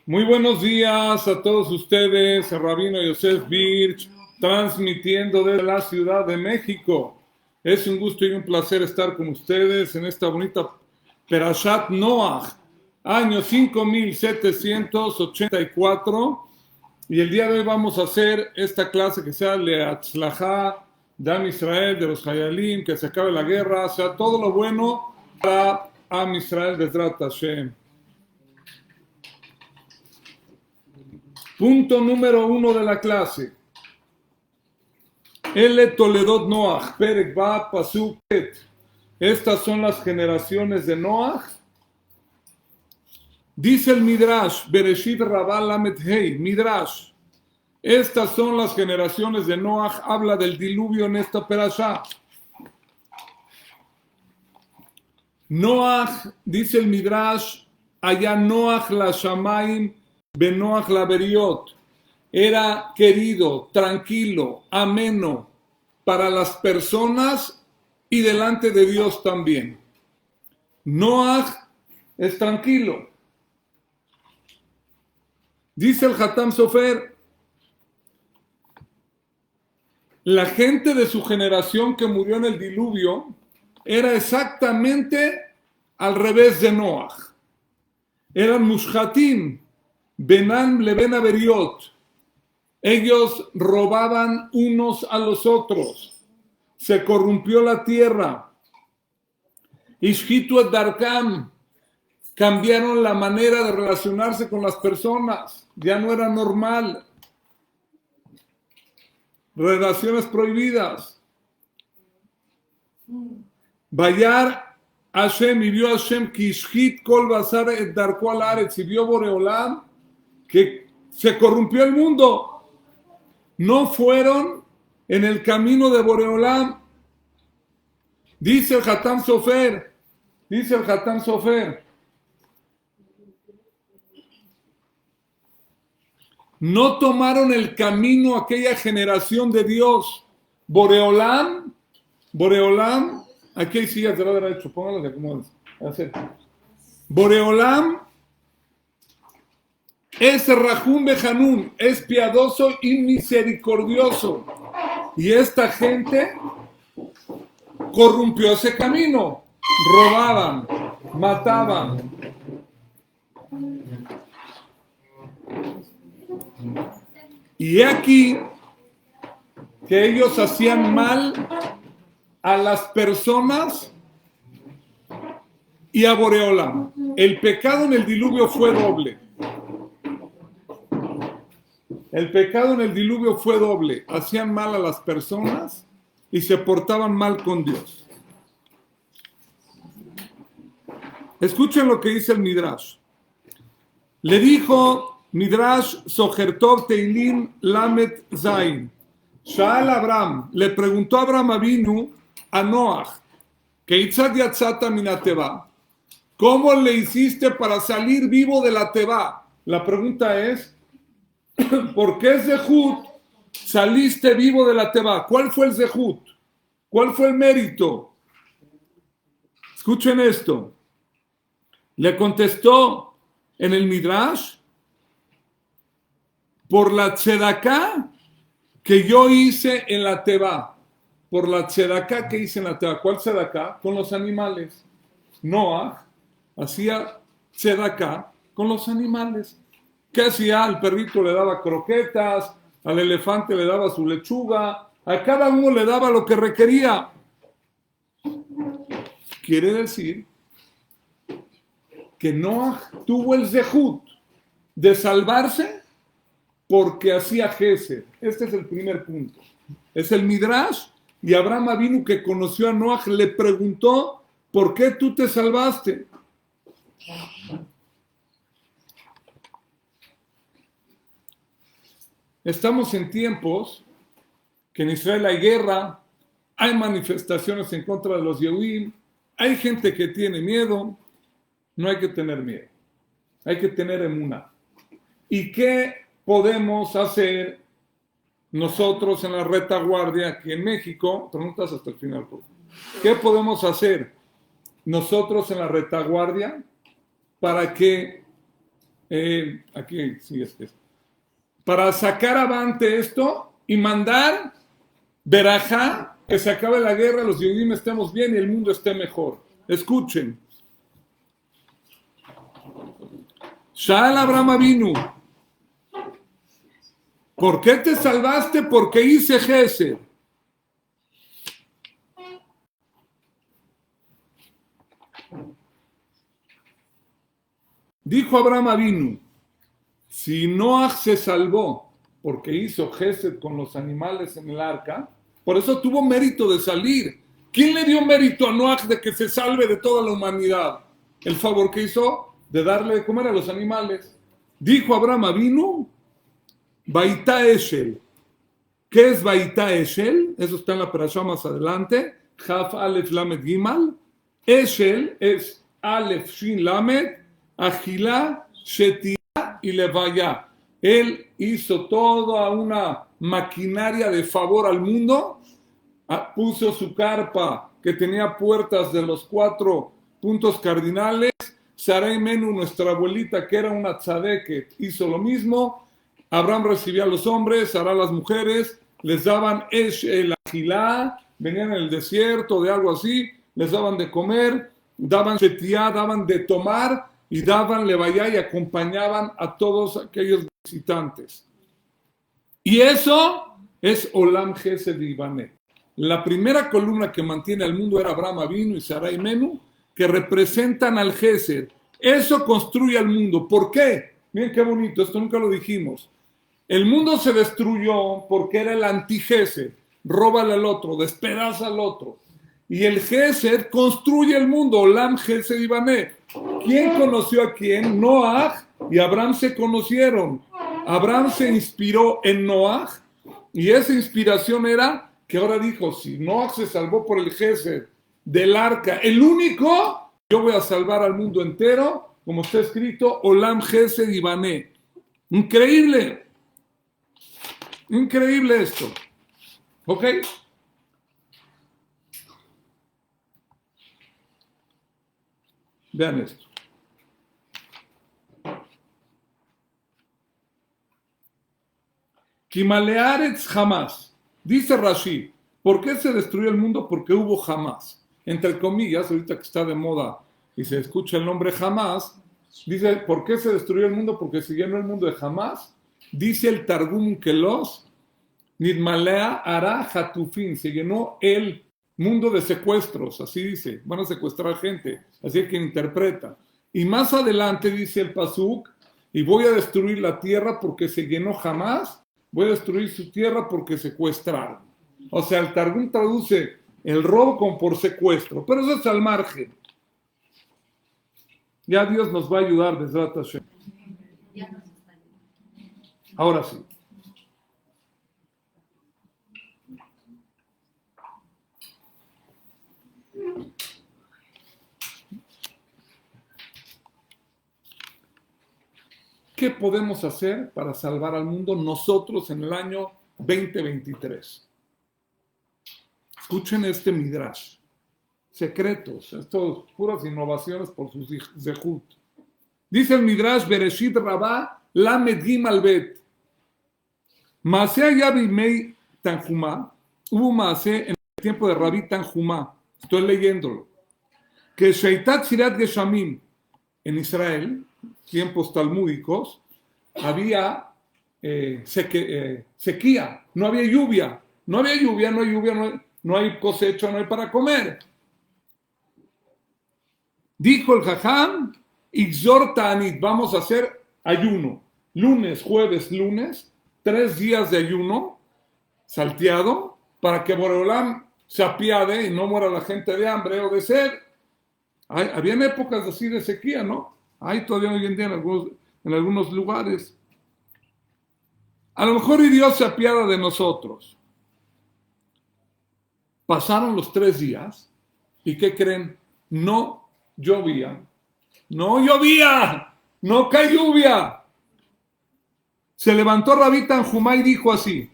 Muy buenos días a todos ustedes, el Rabino Yosef Birch, transmitiendo desde la Ciudad de México. Es un gusto y un placer estar con ustedes en esta bonita Perashat Noach, año 5784, y el día de hoy vamos a hacer esta clase que sea Leatzlajá, Am Israel, de los Hayalim, que se acabe la guerra, sea todo lo bueno para Am Israel de Bezrat Hashem. Punto número 1 de la clase. Ele Toledot Noach, Perek Ba Pasuk Et. Estas son las generaciones de Noach. Dice el Midrash, Bereshit Rabá Lamed Hei, Midrash. Estas son las generaciones de Noach. Habla del diluvio en esta perashá. Noach, dice el Midrash, allá Noach la Shamaim, Benoach la Beriot, era querido, tranquilo, ameno para las personas y delante de Dios también. Noach es tranquilo. Dice el Hatam Sofer, la gente de su generación que murió en el diluvio era exactamente al revés de Noach. Eran Mushhatim, Benam Leben Aberiot. Ellos robaban unos a los otros. Se corrompió la tierra. Ishhitu et Darkam. Cambiaron la manera de relacionarse con las personas. Ya no era normal. Relaciones prohibidas. Vayar Hashem, y vio Hashem que Ishhit Kol Basar et Darko al Aretz, y vio Boreolam que se corrompió el mundo. No fueron en el camino de Boreolam. Dice el Hatam Sofer, no tomaron el camino aquella generación de Dios. Boreolam, aquí hay sillas de la derecha, pónganlas de acomodo. Boreolam es Rahum Behanun, es piadoso y misericordioso. Y esta gente corrompió ese camino. Robaban, mataban. Y aquí que ellos hacían mal a las personas y a Boreolam. El pecado en el diluvio fue doble. Hacían mal a las personas y se portaban mal con Dios. Escuchen lo que dice el Midrash. Le dijo Midrash Sochertov Teilim Lamet Zain. Shaal Abraham, le preguntó a Abraham Avinu a Noach, que Itzad Yatzata Minateva, ¿cómo le hiciste para salir vivo de la Teva? La pregunta es, ¿por qué Zehut saliste vivo de la Teva? ¿Cuál fue el Zehut? ¿Cuál fue el mérito? Escuchen esto. Le contestó en el Midrash, por la tzedaká que yo hice en la Teva. Por la tzedaká que hice en la Teva. ¿Cuál tzedaká? Con los animales. Noach hacía tzedaká con los animales. ¿Qué hacía? Al perrito le daba croquetas, al elefante le daba su lechuga, a cada uno le daba lo que requería. Quiere decir que Noach tuvo el zehut de salvarse porque hacía Gesed. Este es el primer punto. Es el Midrash, y Abraham Avinu, que conoció a Noach, le preguntó, ¿por qué tú te salvaste? Estamos en tiempos que en Israel hay guerra, hay manifestaciones en contra de los Yehudim, hay gente que tiene miedo. No hay que tener miedo, hay que tener emuná. ¿Y qué podemos hacer nosotros en la retaguardia aquí en México, preguntas hasta el final, por favor. ¿Qué podemos hacer nosotros en la retaguardia para que, aquí sí para sacar avante esto y mandar verajá, que se acabe la guerra, los Yehudim estemos bien y el mundo esté mejor? Escuchen. Sha'al Abraham Avinu, ¿por qué te salvaste? Porque hice Gesed. Dijo Abraham Avinu, si Noah se salvó porque hizo Gesed con los animales en el arca, por eso tuvo mérito de salir. ¿Quién le dio mérito a Noah de que se salve de toda la humanidad? El favor que hizo de darle de comer a los animales. Dijo Abraham Avinu, Baitá Eshel. ¿Qué es Baitá Eshel? Eso está en la parashá más adelante. Jaf Alef Lamed Gimal. Eshel es Alef Shin Lamed, Agilá, Shetia y Levaya. Él hizo toda una maquinaria de favor al mundo. Puso su carpa que tenía puertas de los 4 puntos cardinales. Sarai Menú, nuestra abuelita, que era una tzadeket, hizo lo mismo. Abraham recibía a los hombres, Sará a las mujeres, les daban el agilá, venían en el desierto, de algo así, les daban de comer, daban shetiá, daban de tomar, y daban levayá y acompañaban a todos aquellos visitantes. Y eso es Olam Gesed Ibané. La primera columna que mantiene al mundo era Abraham Avinu y Sarai Menú, que representan al Gesed. Eso construye al mundo. ¿Por qué? Miren qué bonito, esto nunca lo dijimos. El mundo se destruyó porque era el anti-Gesed. Róbale al otro, despedaza al otro. Y el Gesed construye el mundo. Olam Gesed Ibané. ¿Quién conoció a quién? Noah y Abraham se conocieron. Abraham se inspiró en Noah y esa inspiración era que ahora dijo, si Noah se salvó por el Gesed del arca, el único, yo voy a salvar al mundo entero, como está escrito, Olam Gesed Ibané. Increíble. Increíble esto. ¿Ok? Vean esto. Kimalearetz jamás. Dice Rashi, ¿por qué se destruyó el mundo? Porque hubo jamás. Entre comillas, ahorita que está de moda y se escucha el nombre jamás, dice, ¿por qué se destruyó el mundo? Porque se llenó el mundo de jamás. Dice el Targum Kelos, Nidmalea Ara Hatufin, se llenó el mundo de secuestros, así dice, van a secuestrar gente, así es que interpreta. Y más adelante dice el Pasuk, y voy a destruir la tierra porque se llenó jamás, voy a destruir su tierra porque secuestraron. O sea, el Targum traduce el robo como por secuestro, pero eso es al margen. Ya Dios nos va a ayudar, Bezrat Hashem. Ahora sí. ¿Qué podemos hacer para salvar al mundo nosotros en el año 2023? Escuchen este midrash. Secretos, estos puras innovaciones por sus zehut. Dice el midrash Bereshit Rabá Lamed Gimal Bet. Maaseh allá bimei Tanjumá. Hubo Maaseh en el tiempo de Rabí Tanjumá. Estoy leyéndolo. Que Sheitat Sirat Geshamim en Israel, tiempos talmúdicos, había sequía, no había lluvia, no hay cosecha, no hay para comer. Dijo el Jajam, Ixor Ta'anit, vamos a hacer ayuno, lunes, jueves, lunes, 3 días de ayuno, salteado, para que Boreolam se apiade y no muera la gente de hambre o de sed. Habían épocas así de sequía, ¿no? Hay todavía hoy en día en algunos lugares. A lo mejor y Dios se apiada de nosotros. Pasaron los 3 días y ¿qué creen? No llovía, no cae lluvia. Se levantó Rabí Tanjumá y dijo así,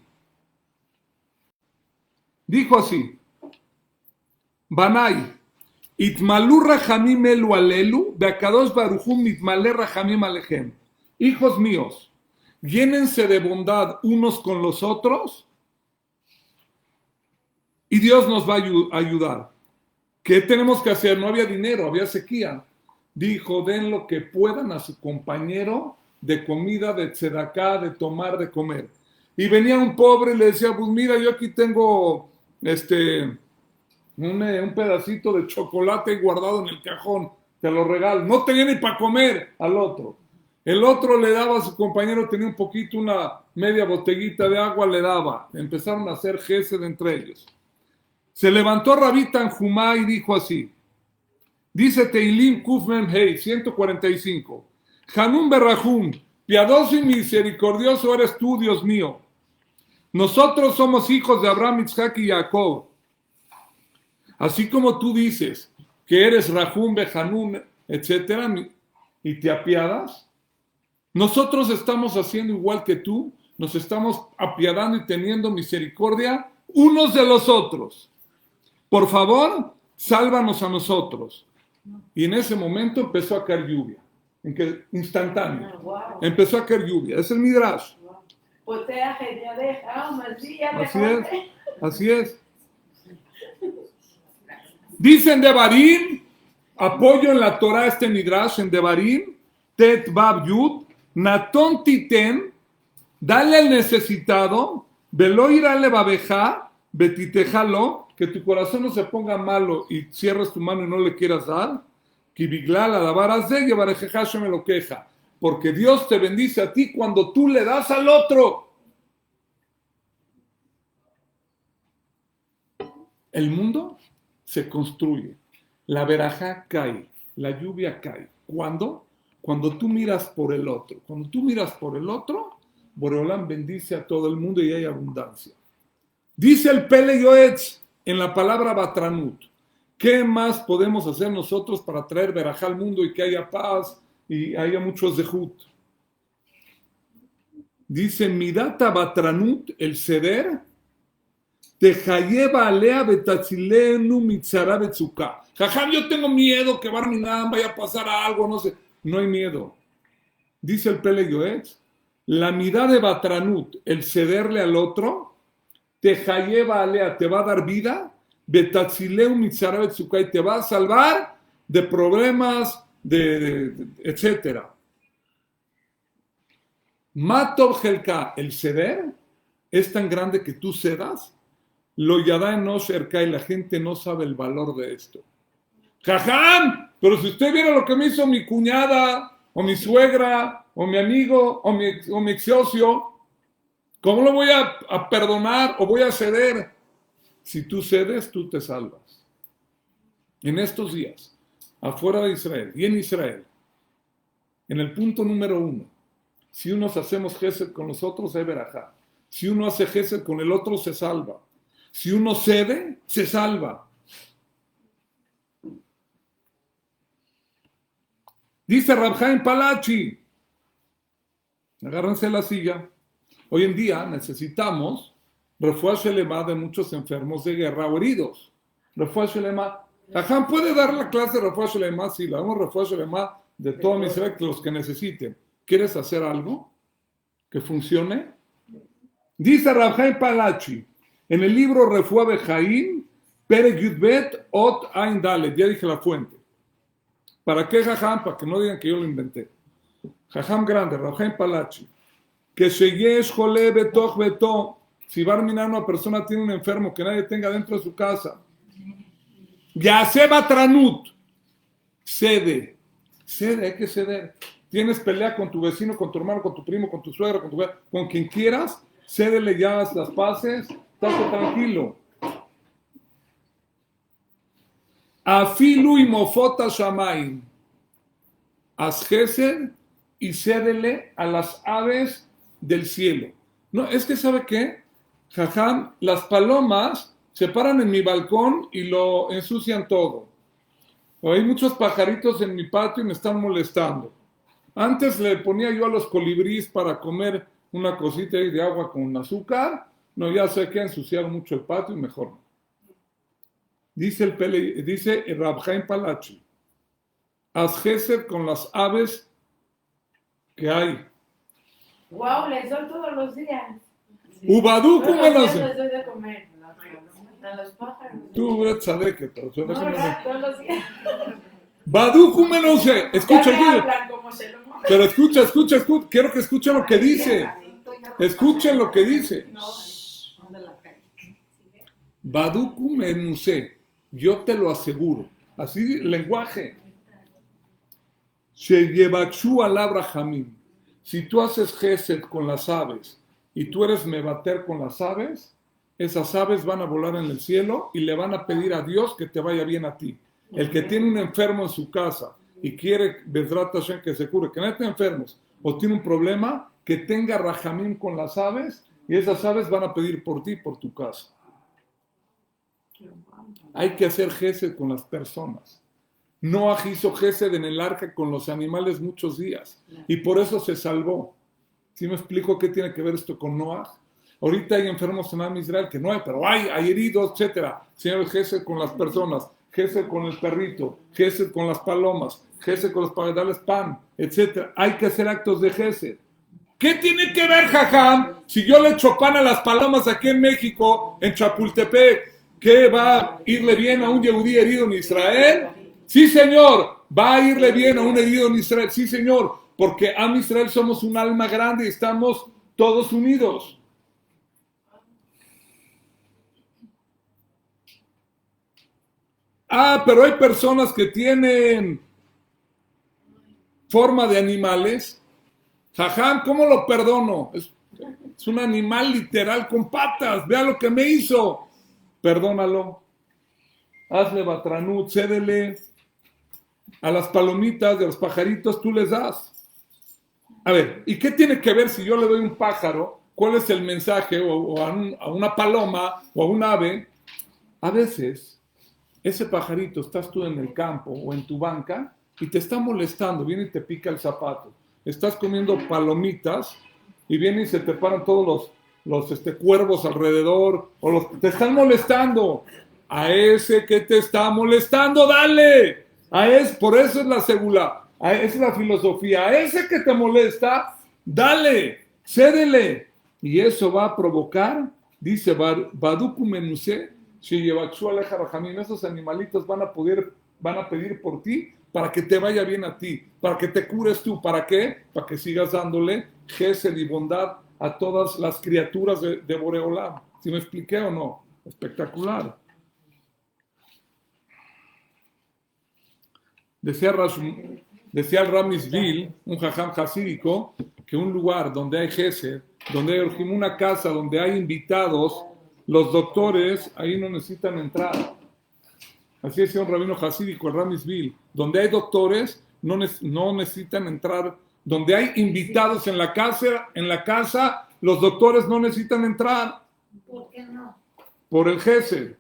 Dijo así, Banai, Itmalú Rahamim elu alelu, Beakadosh Baruchum Itmalé Rahamim alejem. Hijos míos, llénense de bondad unos con los otros y Dios nos va a ayudar. ¿Qué tenemos que hacer? No había dinero, había sequía. Dijo, den lo que puedan a su compañero de comida, de tzedaká, de tomar, de comer. Y venía un pobre y le decía, pues mira, yo aquí tengo un pedacito de chocolate guardado en el cajón, te lo regalo. No tenía ni para comer al otro. El otro le daba a su compañero, tenía un poquito, una media botellita de agua, le daba. Empezaron a hacer gesed entre ellos. Se levantó Rabí Tanjumá y dijo así, dice Teilim Kufmen Hei, 145, Hanun Berrahum, piadoso y misericordioso eres tú, Dios mío. Nosotros somos hijos de Abraham, Isaac y Jacob. Así como tú dices que eres Rahum, Behanun, etcétera, y te apiadas, nosotros estamos haciendo igual que tú, nos estamos apiadando y teniendo misericordia unos de los otros. Por favor, sálvanos a nosotros. Y en ese momento empezó a caer lluvia. Instantáneo. Empezó a caer lluvia. Es el Midrash. Así es. Así es. Dicen Devarim, apoyo en la Torah este Midrash, en Devarim, Tet Bab Yud, Natón Titen, dale al necesitado, Velo irale babeja, betitejalo, que tu corazón no se ponga malo y cierres tu mano y no le quieras dar, Kibiglal adabaras de Yevarejeja me lo queja, porque Dios te bendice a ti cuando tú le das al otro. El mundo se construye, la verajá cae, la lluvia cae. ¿Cuándo? Cuando tú miras por el otro. Cuando tú miras por el otro, Boreolán bendice a todo el mundo y hay abundancia. Dice el Pele Yoetz en la palabra Batranut, ¿qué más podemos hacer nosotros para traer verajá al mundo y que haya paz y haya muchos zehut? Dice Midata Batranut, el ceder, Tejayeva alea betatzilenu mitzara betzuka. Jajam, yo tengo miedo que Barminan vaya a pasar algo, no sé. No hay miedo. Dice el Pele Yoetz, la mirada de Batranut, el cederle al otro, Tejayeva alea, te va a dar vida, betatzileu mitzara betzuka, y te va a salvar de problemas, etcétera. Matov Helka, el ceder, es tan grande que tú cedas. Lo yadá no cerca y la gente no sabe el valor de esto. ¡Jajam! Pero si usted viera lo que me hizo mi cuñada, o mi suegra, o mi amigo, o mi ex socio, ¿cómo lo voy a perdonar o voy a ceder? Si tú cedes, tú te salvas. En estos días, afuera de Israel y en Israel, en el punto número 1, si unos hacemos gesed con los otros, hay verajá. Si uno hace gesed con el otro, se salva. Si uno cede, se salva. Dice Rab Chaim Palachi, agárrense la silla. Hoy en día necesitamos refuá shelema de muchos enfermos de guerra o heridos. Refuá shelema. Jajam puede dar la clase de refuá shelema, sí, la damos refuá shelema de todos mis los que necesiten. ¿Quieres hacer algo que funcione? Dice Rab Chaim Palachi, en el libro Refuá Bejaim, Perek Yudbet, Ot Ain Dalet, ya dije la fuente. ¿Para qué Jajam? Para que no digan que yo lo inventé. Jajam grande, Rab Chaim Palachi, que Sheyesh Jole Betoch Beto, si va a mirar una persona tiene un enfermo que nadie tenga dentro de su casa, ya se va tranut, cede, hay que ceder. Tienes pelea con tu vecino, con tu hermano, con tu primo, con tu suegro, con quien quieras, cédele ya las paces, estate tranquilo. Afilu y mofota shamaim, haz gesed y cédele a las aves del cielo. No, es que ¿sabe qué? Jajam, las palomas se paran en mi balcón y lo ensucian todo. Hay muchos pajaritos en mi patio y me están molestando. Antes le ponía yo a los colibríes para comer una cosita ahí de agua con azúcar No, ya sé que ensuciaron mucho el patio y mejor no. Dice el Rab Chaim Palachi, haz gesed con las aves que hay. Wow, les doy todos los días. Ubadú, Todos ¿cómo los lo días hace? les doy de comer. A los pájaros. Tú, Tzadeke, pero No, ¿verdad? Todos los días. Badú, ¿cómo no sé? Escucha, Ya me hablan como Salomón. pero escucha. Quiero que escuchen lo que dice. Escuchen lo que dice. Baduku menuse, yo te lo aseguro. Así lenguaje. Sheyebachu al Abrahamim. Si tú haces gesed con las aves y tú eres mebater con las aves, esas aves van a volar en el cielo y le van a pedir a Dios que te vaya bien a ti. El que tiene un enfermo en su casa y quiere Bezrat Hashem que se cure, que no esté enfermos o tiene un problema, que tenga rajamim con las aves y esas aves van a pedir por ti, por tu casa. Hay que hacer gesed con las personas. Noah hizo gesed en el arca con los animales muchos días y por eso se salvó. ¿Sí me explico qué tiene que ver esto con Noah? Ahorita hay enfermos en Israel que no hay, pero hay heridos, etcétera. Señor, gesed con las personas, gesed con el perrito, gesed con las palomas, gesed con los para darles pan, etcétera. Hay que hacer actos de gesed. ¿Qué tiene que ver, Jajam, si yo le echo pan a las palomas aquí en México, en Chapultepec, que va a irle bien a un yehudí herido en Israel? Sí, señor, va a irle bien a un herido en Israel. Sí, señor, porque Am Israel somos un alma grande y estamos todos unidos. Pero hay personas que tienen forma de animales. Jajam, ¿cómo lo perdono? Es un animal literal con patas. Vea lo que me hizo. Perdónalo. Hazle batranut, cédele. A las palomitas de los pajaritos tú les das. A ver, ¿y qué tiene que ver si yo le doy un pájaro? ¿Cuál es el mensaje? O a una paloma o a un ave. A veces ese pajarito, estás tú en el campo o en tu banca y te está molestando, viene y te pica el zapato. Estás comiendo palomitas y viene y se te paran todos los cuervos alrededor o te están molestando. A ese que te está molestando, dale. Por eso es la segula, esa es la filosofía. A ese que te molesta, dale, cédele. Y eso va a provocar, dice Baduku Menuse, esos animalitos van a pedir por ti para que te vaya bien a ti, para que te cures tú. ¿Para qué? Para que sigas dándole gesed y bondad a todas las criaturas de Boreolam. ¿Sí me expliqué o no? Espectacular. Decía el Ramizvil, un jajam hasídico, que un lugar donde hay gesed, donde hay una casa donde hay invitados, los doctores ahí no necesitan entrar. Así decía un rabino hasídico, el Ramizvil. Donde hay doctores no necesitan entrar. Donde hay invitados en la casa, los doctores no necesitan entrar. ¿Por qué no? Por el gesed.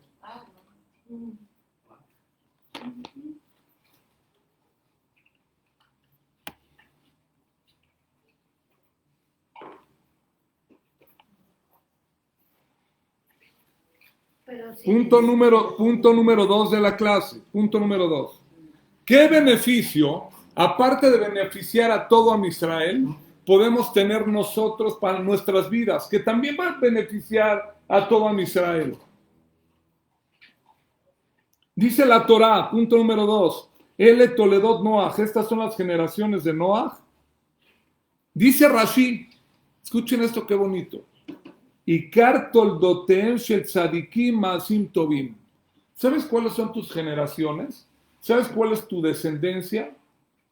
Punto número 2 de la clase. Punto número 2. ¿Qué beneficio, aparte de beneficiar a todo Am Israel, podemos tener nosotros para nuestras vidas, que también va a beneficiar a todo Am Israel? Dice la Torá, punto número 2, Ele Toledot Noah, estas son las generaciones de Noah. Dice Rashi, escuchen esto qué bonito. Ikar toldoteem shel tzadikim maasim tovim. ¿Sabes cuáles son tus generaciones? ¿Sabes cuál es tu descendencia?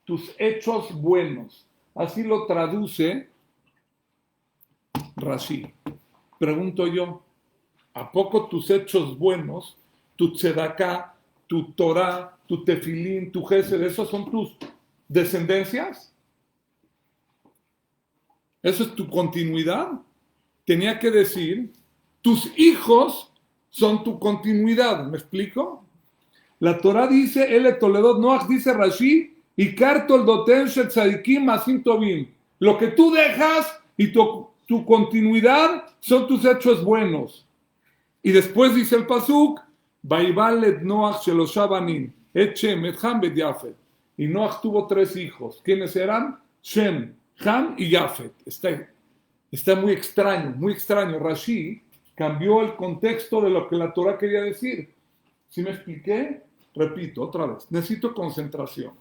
Tus hechos buenos. Así lo traduce Rashi. Pregunto yo, ¿a poco tus hechos buenos, tu tzedaká, tu Torah, tu tefilín, tu gesed, esos son tus descendencias? ¿Eso es tu continuidad? Tenía que decir, tus hijos son tu continuidad. ¿Me explico? La Torah dice, Ele Toledot Noach, dice Rashi, Ikar toldoten shel tzadikim maasim tovim. Lo que tú dejas y tu continuidad son tus hechos buenos. Y después dice el pasuk, Vaibal et Noach shelosha banim, et Shem, et Ham, et Yafet. Y Noach tuvo 3 hijos. ¿Quiénes eran? Shem, Ham y Yafet. Está muy extraño. Rashi cambió el contexto de lo que la Torah quería decir. ¿Sí me expliqué? Repito, otra vez. Necesito concentración.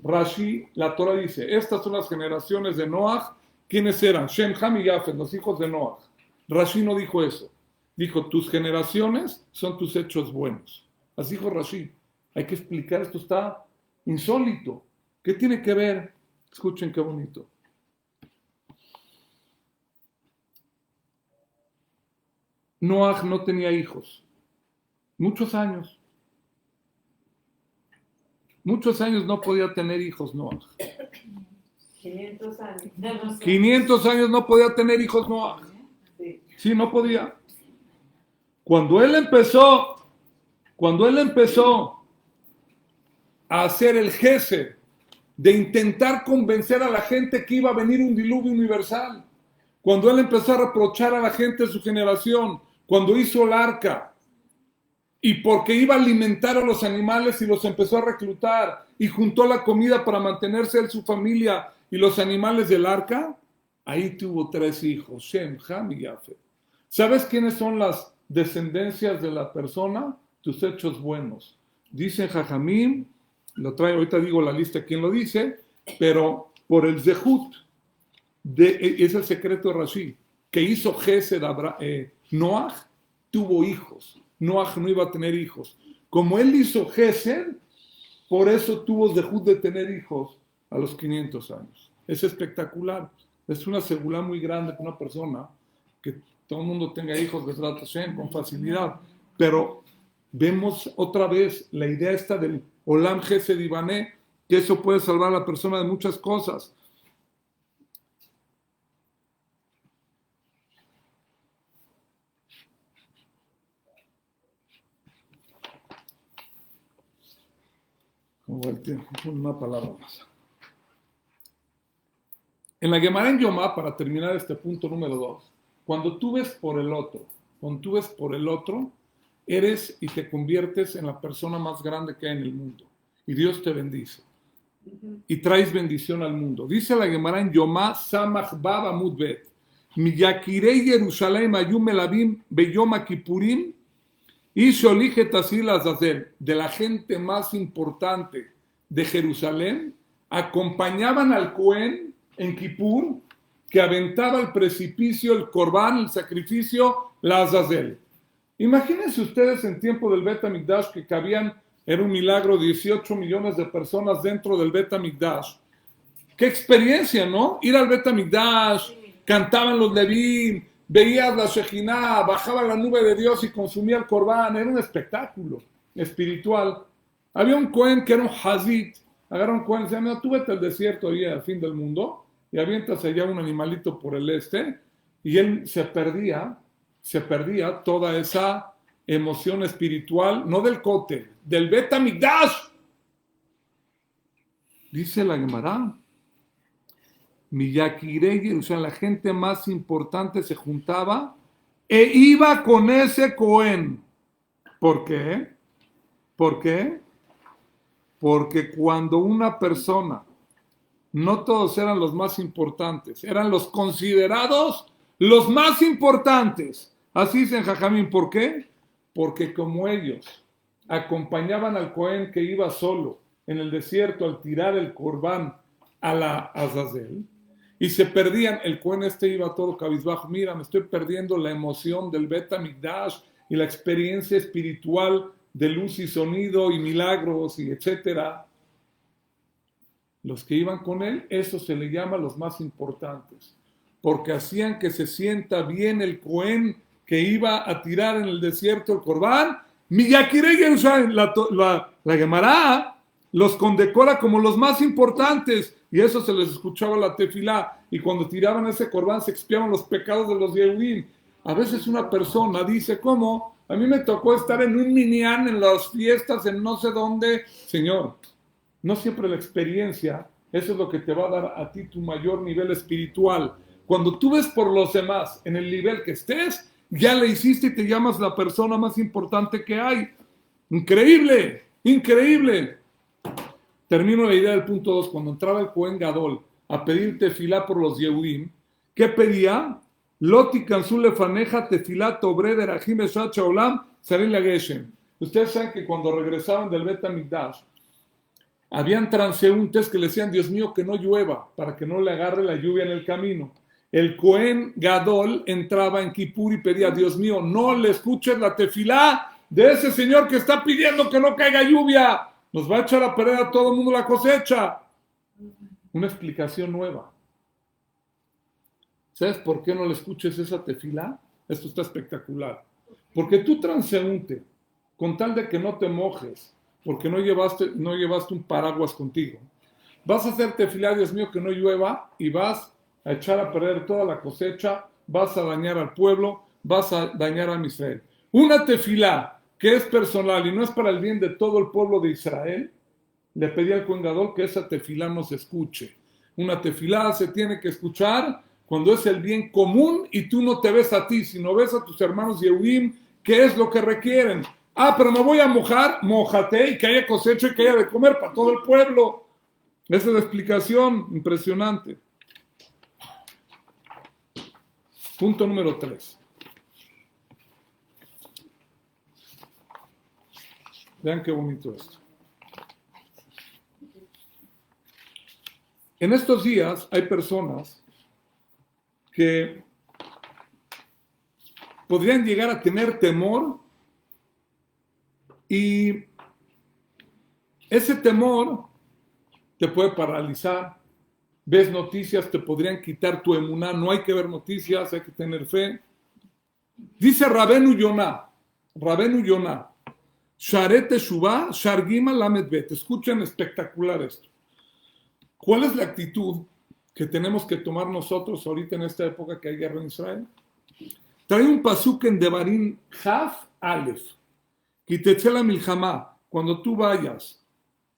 Rashi, la Torah dice, estas son las generaciones de Noach. ¿Quiénes eran? Shem, Ham y Yafet, los hijos de Noach. Rashi no dijo eso. Dijo, tus generaciones son tus hechos buenos. Así dijo Rashi. Hay que explicar, esto está insólito. ¿Qué tiene que ver? Escuchen qué bonito. Noach no tenía hijos. Muchos años. Muchos años no podía tener hijos Noach. 500 años. 500 años no podía tener hijos Noach. Sí, no podía. Cuando él empezó a hacer el gesed de intentar convencer a la gente que iba a venir un diluvio universal, cuando él empezó a reprochar a la gente de su generación, cuando hizo el arca, y porque iba a alimentar a los animales y los empezó a reclutar, y juntó la comida para mantenerse él, su familia y los animales del arca, ahí tuvo 3 hijos, Shem, Ham y Yafet. ¿Sabes quiénes son las descendencias de la persona? Tus hechos buenos. Dicen Jajamim, lo traigo, ahorita digo la lista quién lo dice, pero por el Zehut, es el secreto de Rashi, que hizo Gesed Noach, tuvo hijos. Noach no iba a tener hijos. Como él hizo Gesed, por eso tuvo Zehut de tener hijos a los 500 años. Es espectacular. Es una segula muy grande para una persona que todo el mundo tenga hijos de Bezrat Hashem con facilidad. Pero vemos otra vez la idea esta del Olam Gesed Ibané, que eso puede salvar a la persona de muchas cosas. Una palabra más. En la Gemara en Yomá, para terminar este punto número 2, cuando tú ves por el otro, eres y te conviertes en la persona más grande que hay en el mundo. Y Dios te bendice. Y traes bendición al mundo. Dice la Gemara en Yomá, Samach Bab Amud Bet, Miyakirei Yerushalayim Ayum Melabim Beyom Kippurim y Sholijet Asil Azazel, de la gente más importante de Jerusalén, acompañaban al Cohen en Kippur, que aventaba al precipicio el Corbán, el sacrificio, la Azazel. Imagínense ustedes en tiempo del Bet HaMikdash que cabían, era un milagro, 18 millones de personas dentro del Bet HaMikdash. ¡Qué experiencia!, ¿no? Ir al Bet HaMikdash, cantaban los Levim, veías la Shejinah, bajaba la nube de Dios y consumía el Corbán. Era un espectáculo espiritual. Había un Cohen que era un Hazit. Agarra un Cohen y decía, mira, tú vete al desierto ahí al fin del mundo y avientas allá un animalito por el este, y él se perdía toda esa emoción espiritual, no del Kotel, del Bet HaMikdash. Dice la Gemara, Miyakirei, o sea, la gente más importante se juntaba e iba con ese Cohen. ¿Por qué? ¿Por qué? Porque cuando una persona, no todos eran los más importantes, eran los considerados los más importantes. Así dicen Jajamín. ¿Por qué? Porque como ellos acompañaban al Cohen que iba solo en el desierto al tirar el Corbán a la Azazel, y se perdían, el Cohen iba todo cabizbajo, mira, me estoy perdiendo la emoción del Bet HaMikdash y la experiencia espiritual de luz y sonido y milagros y etcétera. Los que iban con él, eso se le llama los más importantes, porque hacían que se sienta bien el Cohen que iba a tirar en el desierto el Corbán. Miyakirei Yerushalayim, la Gemara los condecora como los más importantes, y eso se les escuchaba la tefilá, y cuando tiraban ese Corbán se expiaban los pecados de los Yehudim. A veces una persona dice, ¿cómo? A mí me tocó estar en un minyan, en las fiestas, en no sé dónde. Señor, no siempre la experiencia, eso es lo que te va a dar a ti tu mayor nivel espiritual. Cuando tú ves por los demás en el nivel que estés, ya le hiciste y te llamas la persona más importante que hay. Increíble, increíble. Termino la idea del punto 2. Cuando entraba el Cohen Gadol a pedir tefilá por los Yehudim, ¿qué pedía? Loti Kanzule Faneja Tefilá Tobre de Rahim Eshat Shaolam Saril Geshem. Ustedes saben que cuando regresaban del Bet HaMikdash, habían transeúntes que le decían, Dios mío, que no llueva, para que no le agarre la lluvia en el camino. El Cohen Gadol entraba en Kippur y pedía, Dios mío, no le escuches la tefilá de ese señor que está pidiendo que no caiga lluvia. Nos va a echar a perder a todo el mundo la cosecha. Una explicación nueva. ¿Sabes por qué no le escuches esa tefilá? Esto está espectacular. Porque tú transeúnte, con tal de que no te mojes, porque no llevaste un paraguas contigo, vas a hacer tefilá, Dios mío, que no llueva, y vas a echar a perder toda la cosecha, vas a dañar al pueblo, vas a dañar a Israel. Una tefilá que es personal y no es para el bien de todo el pueblo de Israel, le pedí al Cohen Gadol que esa tefilá no se escuche. Una tefilá se tiene que escuchar cuando es el bien común y tú no te ves a ti, sino ves a tus hermanos Yehudim, que es lo que requieren. Ah, pero me voy a mojar, mójate y que haya cosecha y que haya de comer para todo el pueblo. Esa es la explicación impresionante. Punto número 3. Vean qué bonito esto. En estos días hay personas que podrían llegar a tener temor y ese temor te puede paralizar. Ves noticias, te podrían quitar tu emuná. No hay que ver noticias, hay que tener fe. Dice Rabenu Yonah, Sharet Teshuvah, Shargima Lamed Bet. Escuchen, espectacular esto. ¿Cuál es la actitud que tenemos que tomar nosotros ahorita en esta época que hay guerra en Israel? Trae un pasuk en Devarim Haf Aleph. Kitetzela Milhamá. Cuando tú vayas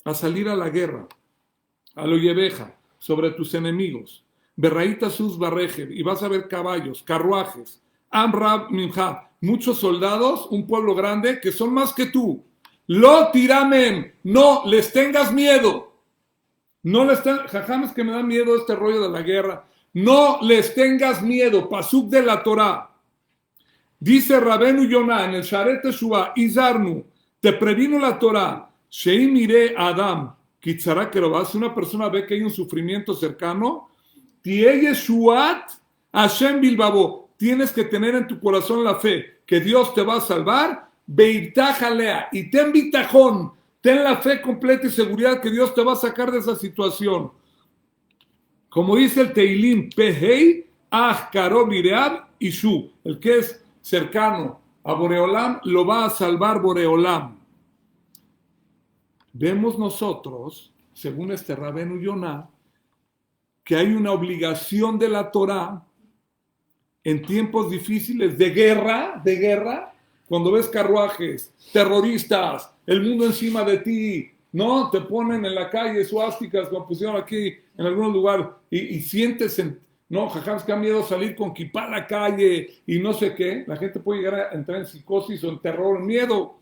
a salir a la guerra, a lo Yebeja, sobre tus enemigos, Berraíta Sus Barrejer, y vas a ver caballos, carruajes, Amrab Minha, muchos soldados, un pueblo grande que son más que tú. Lo tiramen, no les tengas miedo. No les tengas, jajames que me da miedo este rollo de la guerra. No les tengas miedo, pasuk de la Torah. Dice Rabenu Yonah en el Sharet Teshuvah, Izarnu, te previno la Torah, Sheim ire Adam, Kitzara Kerobá, si una persona ve que hay un sufrimiento cercano, Tie Yeshuat Hashem Bilbabo, tienes que tener en tu corazón la fe que Dios te va a salvar, Beirtajalea, y ten bitajón, ten la fe completa y seguridad que Dios te va a sacar de esa situación. Como dice el Teilim, Pehei, Ah, Karob, Ireab, Ishu, el que es cercano a Boreolam, lo va a salvar Boreolam. Vemos nosotros, según este Rabenu Yonah, que hay una obligación de la Torah en tiempos difíciles de guerra, cuando ves carruajes, terroristas, el mundo encima de ti, ¿no? Te ponen en la calle suásticas, como pusieron aquí en algún lugar, y sientes, no, jajams, que da miedo salir con kipá a la calle y no sé qué. La gente puede llegar a entrar en psicosis o en terror, en miedo.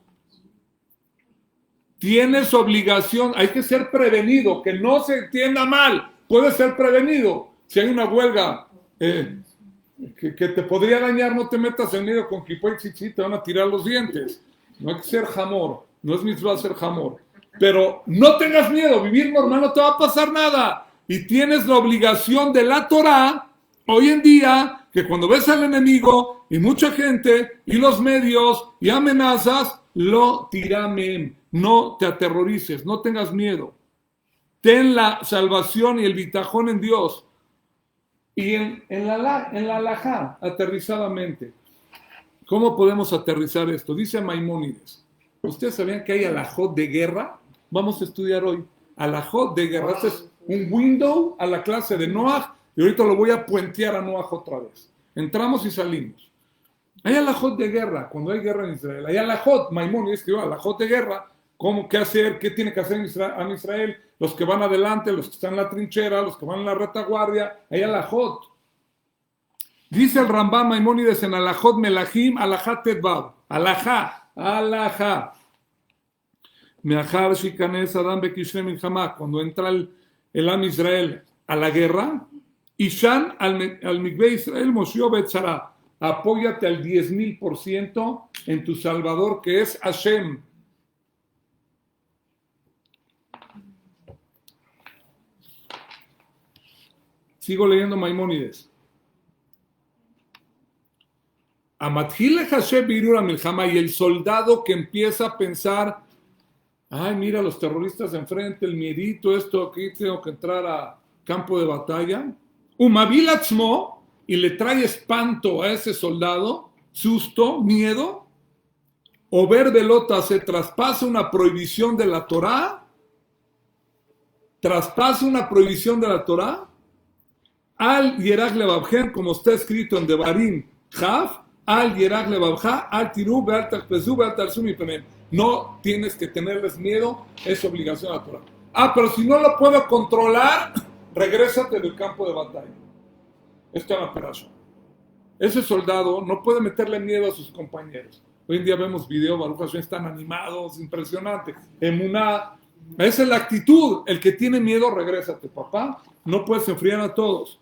Tienes obligación, hay que ser prevenido, que no se entienda mal, puede ser prevenido. Si hay una huelga que te podría dañar, no te metas en medio con kipá y chichi, te van a tirar los dientes. No hay que ser jamor, no es mitzvah ser jamor. Pero no tengas miedo, vivir normal no te va a pasar nada. Y tienes la obligación de la Torah, hoy en día, que cuando ves al enemigo y mucha gente y los medios y amenazas, lo tiramen, no te aterrorices, no tengas miedo. Ten la salvación y el bitajón en Dios. Y en la halajá, aterrizadamente. ¿Cómo podemos aterrizar esto? Dice Maimónides. ¿Ustedes sabían que hay halajot de guerra? Vamos a estudiar hoy. Halajot de guerra. Este es un window a la clase de Noah. Y ahorita lo voy a puentear a Noah otra vez. Entramos y salimos. Hay halajot de guerra, cuando hay guerra en Israel. Hay halajot, Maimónides escribió halajot de guerra. ¿Cómo, qué hacer? ¿Qué tiene que hacer en Israel? Los que van adelante, los que están en la trinchera, los que van en la retaguardia. Hay halajot. Dice el Rambam Maimónides en Alajot Melahim, Alajat Tedvav, Alajá. Meachar Shikanes Adam Bekishne Milchama, cuando entra el Am Israel a la guerra, Ishan al Mikve Israel Moshio Betzara, apóyate al 10,000% en tu Salvador, que es Hashem. Sigo leyendo Maimónides. Amatjile Hashem Birura Milchama, y el soldado que empieza a pensar, ay, mira los terroristas enfrente, el miedito, esto, aquí tengo que entrar a campo de batalla. Umabilatzmo, y le trae espanto a ese soldado, susto, miedo. O ver velota, se traspasa una prohibición de la Torá. Traspasa una prohibición de la Torá. Al Yerach Levavjem, como está escrito en Devarim, Chaf, Al Yerach Levavja, Al Tiru, Beal Tachpezu, Beal Tarsum y Penem. No tienes que tenerles miedo, es obligación de la Torah. Pero si no lo puedo controlar, regrésate del campo de batalla. Esto es la operación. Ese soldado no puede meterle miedo a sus compañeros. Hoy en día vemos videos, Baruch Hashem, están animados, impresionantes. Esa es la actitud. El que tiene miedo, regrésate, papá. No puedes enfriar a todos.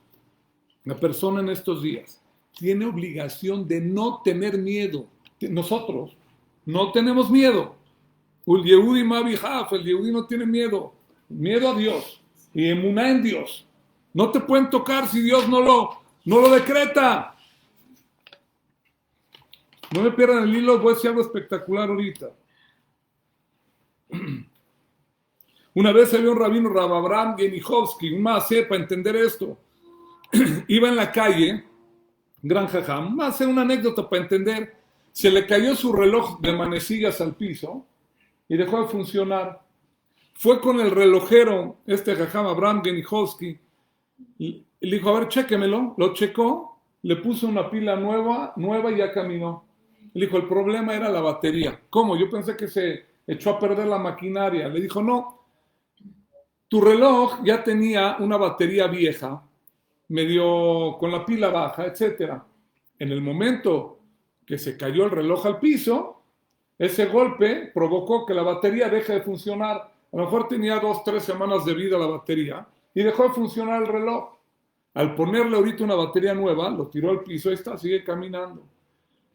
La persona en estos días tiene obligación de no tener miedo. Nosotros no tenemos miedo. El Yehudi Mabihaf, el Yehudi no tiene miedo. Miedo a Dios y emuná en Dios. No te pueden tocar si Dios no lo decreta. No me pierdan el hilo, voy a decir algo espectacular ahorita. Una vez había un rabino, Rav Abraham Genihovsky, un maasé para entender esto. Iba en la calle, gran jajam, va a ser una anécdota para entender. Se le cayó su reloj de manecillas al piso y dejó de funcionar. Fue con el relojero, jajam Abraham Genihovsky, y le dijo, a ver, chéquemelo. Lo checó, le puso una pila nueva y ya caminó. Le dijo, el problema era la batería. ¿Cómo? Yo pensé que se echó a perder la maquinaria. Le dijo, no, tu reloj ya tenía una batería vieja, medio con la pila baja, etc. En el momento que se cayó el reloj al piso, ese golpe provocó que la batería deje de funcionar. A lo mejor tenía 2-3 semanas de vida la batería y dejó de funcionar el reloj. Al ponerle ahorita una batería nueva, lo tiró al piso, ahí está, sigue caminando.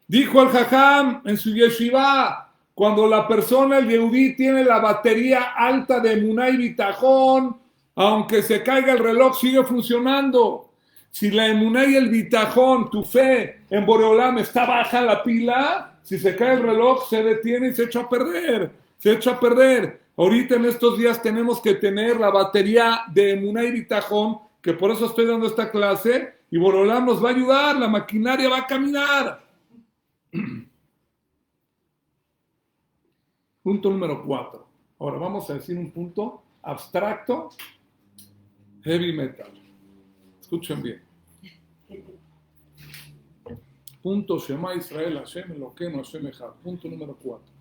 Dijo el jajam en su yeshiva, cuando la persona, el yehudí, tiene la batería alta de emuná y bitajón, aunque se caiga el reloj, sigue funcionando. Si la emuná y el bitajón, tu fe en Boreolam está baja la pila, si se cae el reloj, se detiene y se echa a perder. Se echa a perder. Ahorita en estos días tenemos que tener la batería de emuná y bitajón, que por eso estoy dando esta clase, y Boreolam nos va a ayudar, la maquinaria va a caminar. Punto número 4. Ahora vamos a decir un punto abstracto, heavy metal. Escuchen bien. Punto Shema Israel, Hashem Elokeinu, Hashem Echad. Punto número 4.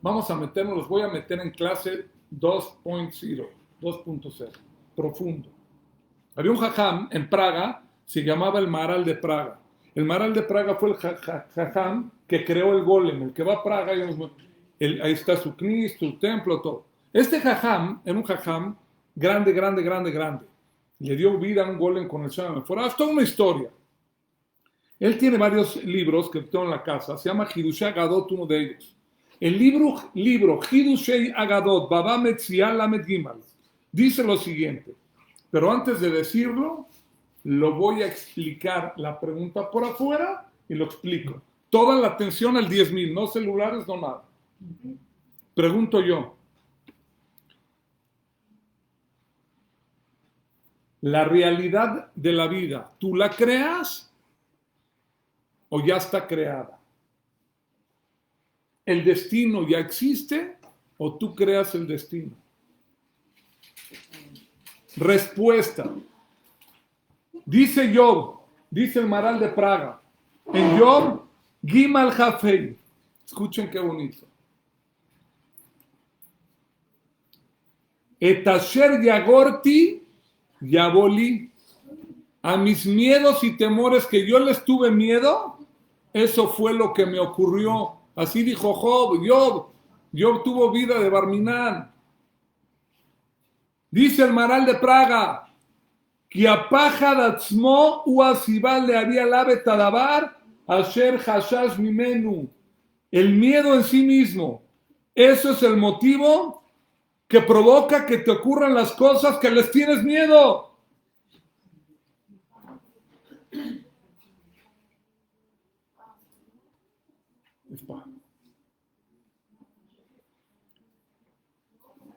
Vamos a meternos, los voy a meter en clase 2.0, 2.0, profundo. Había un jajam en Praga, se llamaba el Maharal de Praga. El Maharal de Praga fue el jajam que creó el golem, el que va a Praga, ahí está su knis, su templo, todo. Este jajam era un jajam grande. Le dio vida a un golem con el Shem Meforach. Toda una historia. Él tiene varios libros que tengo en la casa. Se llama Hidushei Agadot, uno de ellos. El libro Hidushei Agadot, Baba Metzia Lamed Gimal, dice lo siguiente. Pero antes de decirlo, lo voy a explicar la pregunta por afuera y lo explico. Toda la atención al 10,000, no celulares, no nada. Pregunto yo. La realidad de la vida, ¿tú la creas o ya está creada? ¿El destino ya existe o tú creas el destino? Respuesta. Dice Job, dice el Maharal de Praga, en Job, Gimal Hafei. Escuchen qué bonito. Et asher yagorti, yaboli. a mis miedos y temores que yo les tuve miedo, eso fue lo que me ocurrió. Así dijo Job, Job tuvo vida de Barminán. Dice el Maral de Praga, que a paja datzmo u asibal le había lave tadabar asher hashash mimenu. El miedo en sí mismo, eso es el motivo que provoca que te ocurran las cosas que les tienes miedo.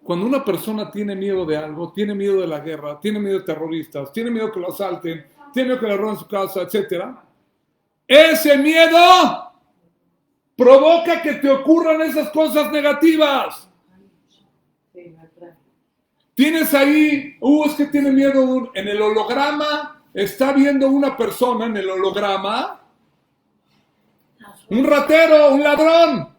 Cuando una persona tiene miedo de algo, tiene miedo de la guerra, tiene miedo de terroristas, tiene miedo que lo asalten, tiene miedo que le roben su casa, etc., ese miedo provoca que te ocurran esas cosas negativas. Tienes ahí, es que tiene miedo, en el holograma, está viendo una persona en el holograma, un ratero, un ladrón.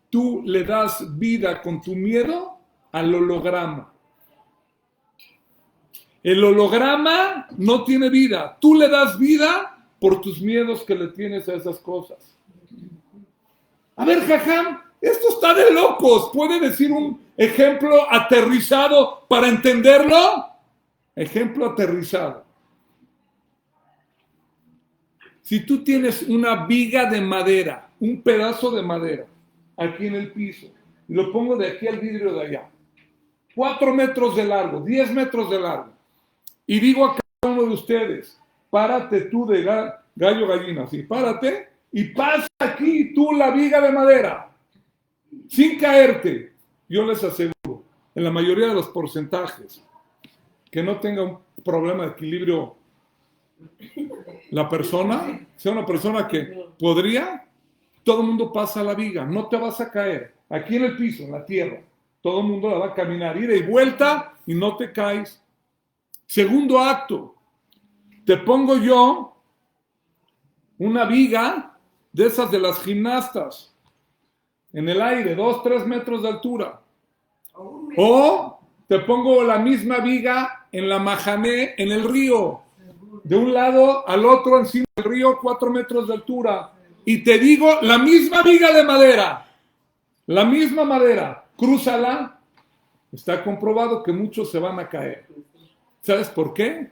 Tú le das vida con tu miedo al holograma. El holograma no tiene vida. Tú le das vida por tus miedos que le tienes a esas cosas. A ver, Jajam, esto está de locos. ¿Puede decir un ejemplo aterrizado para entenderlo? Ejemplo aterrizado. Si tú tienes una viga de madera, un pedazo de madera, aquí en el piso, y lo pongo de aquí al vidrio de allá, 4 metros de largo, 10 metros de largo, y digo a cada uno de ustedes, párate tú de gallo gallina, sí, párate, y pasa aquí tú la viga de madera, sin caerte. Yo les aseguro, en la mayoría de los porcentajes, que no tenga un problema de equilibrio la persona, sea una persona que podría, todo el mundo pasa la viga, no te vas a caer, aquí en el piso, en la tierra, todo el mundo la va a caminar, ida y vuelta, y no te caes. Segundo acto, te pongo yo una viga de esas de las gimnastas, en el aire, 2-3 metros de altura, o te pongo la misma viga en la Mahané, en el río, de un lado al otro encima del río, 4 metros de altura, y te digo, la misma viga de madera, la misma madera, crúzala, está comprobado que muchos se van a caer. ¿Sabes por qué?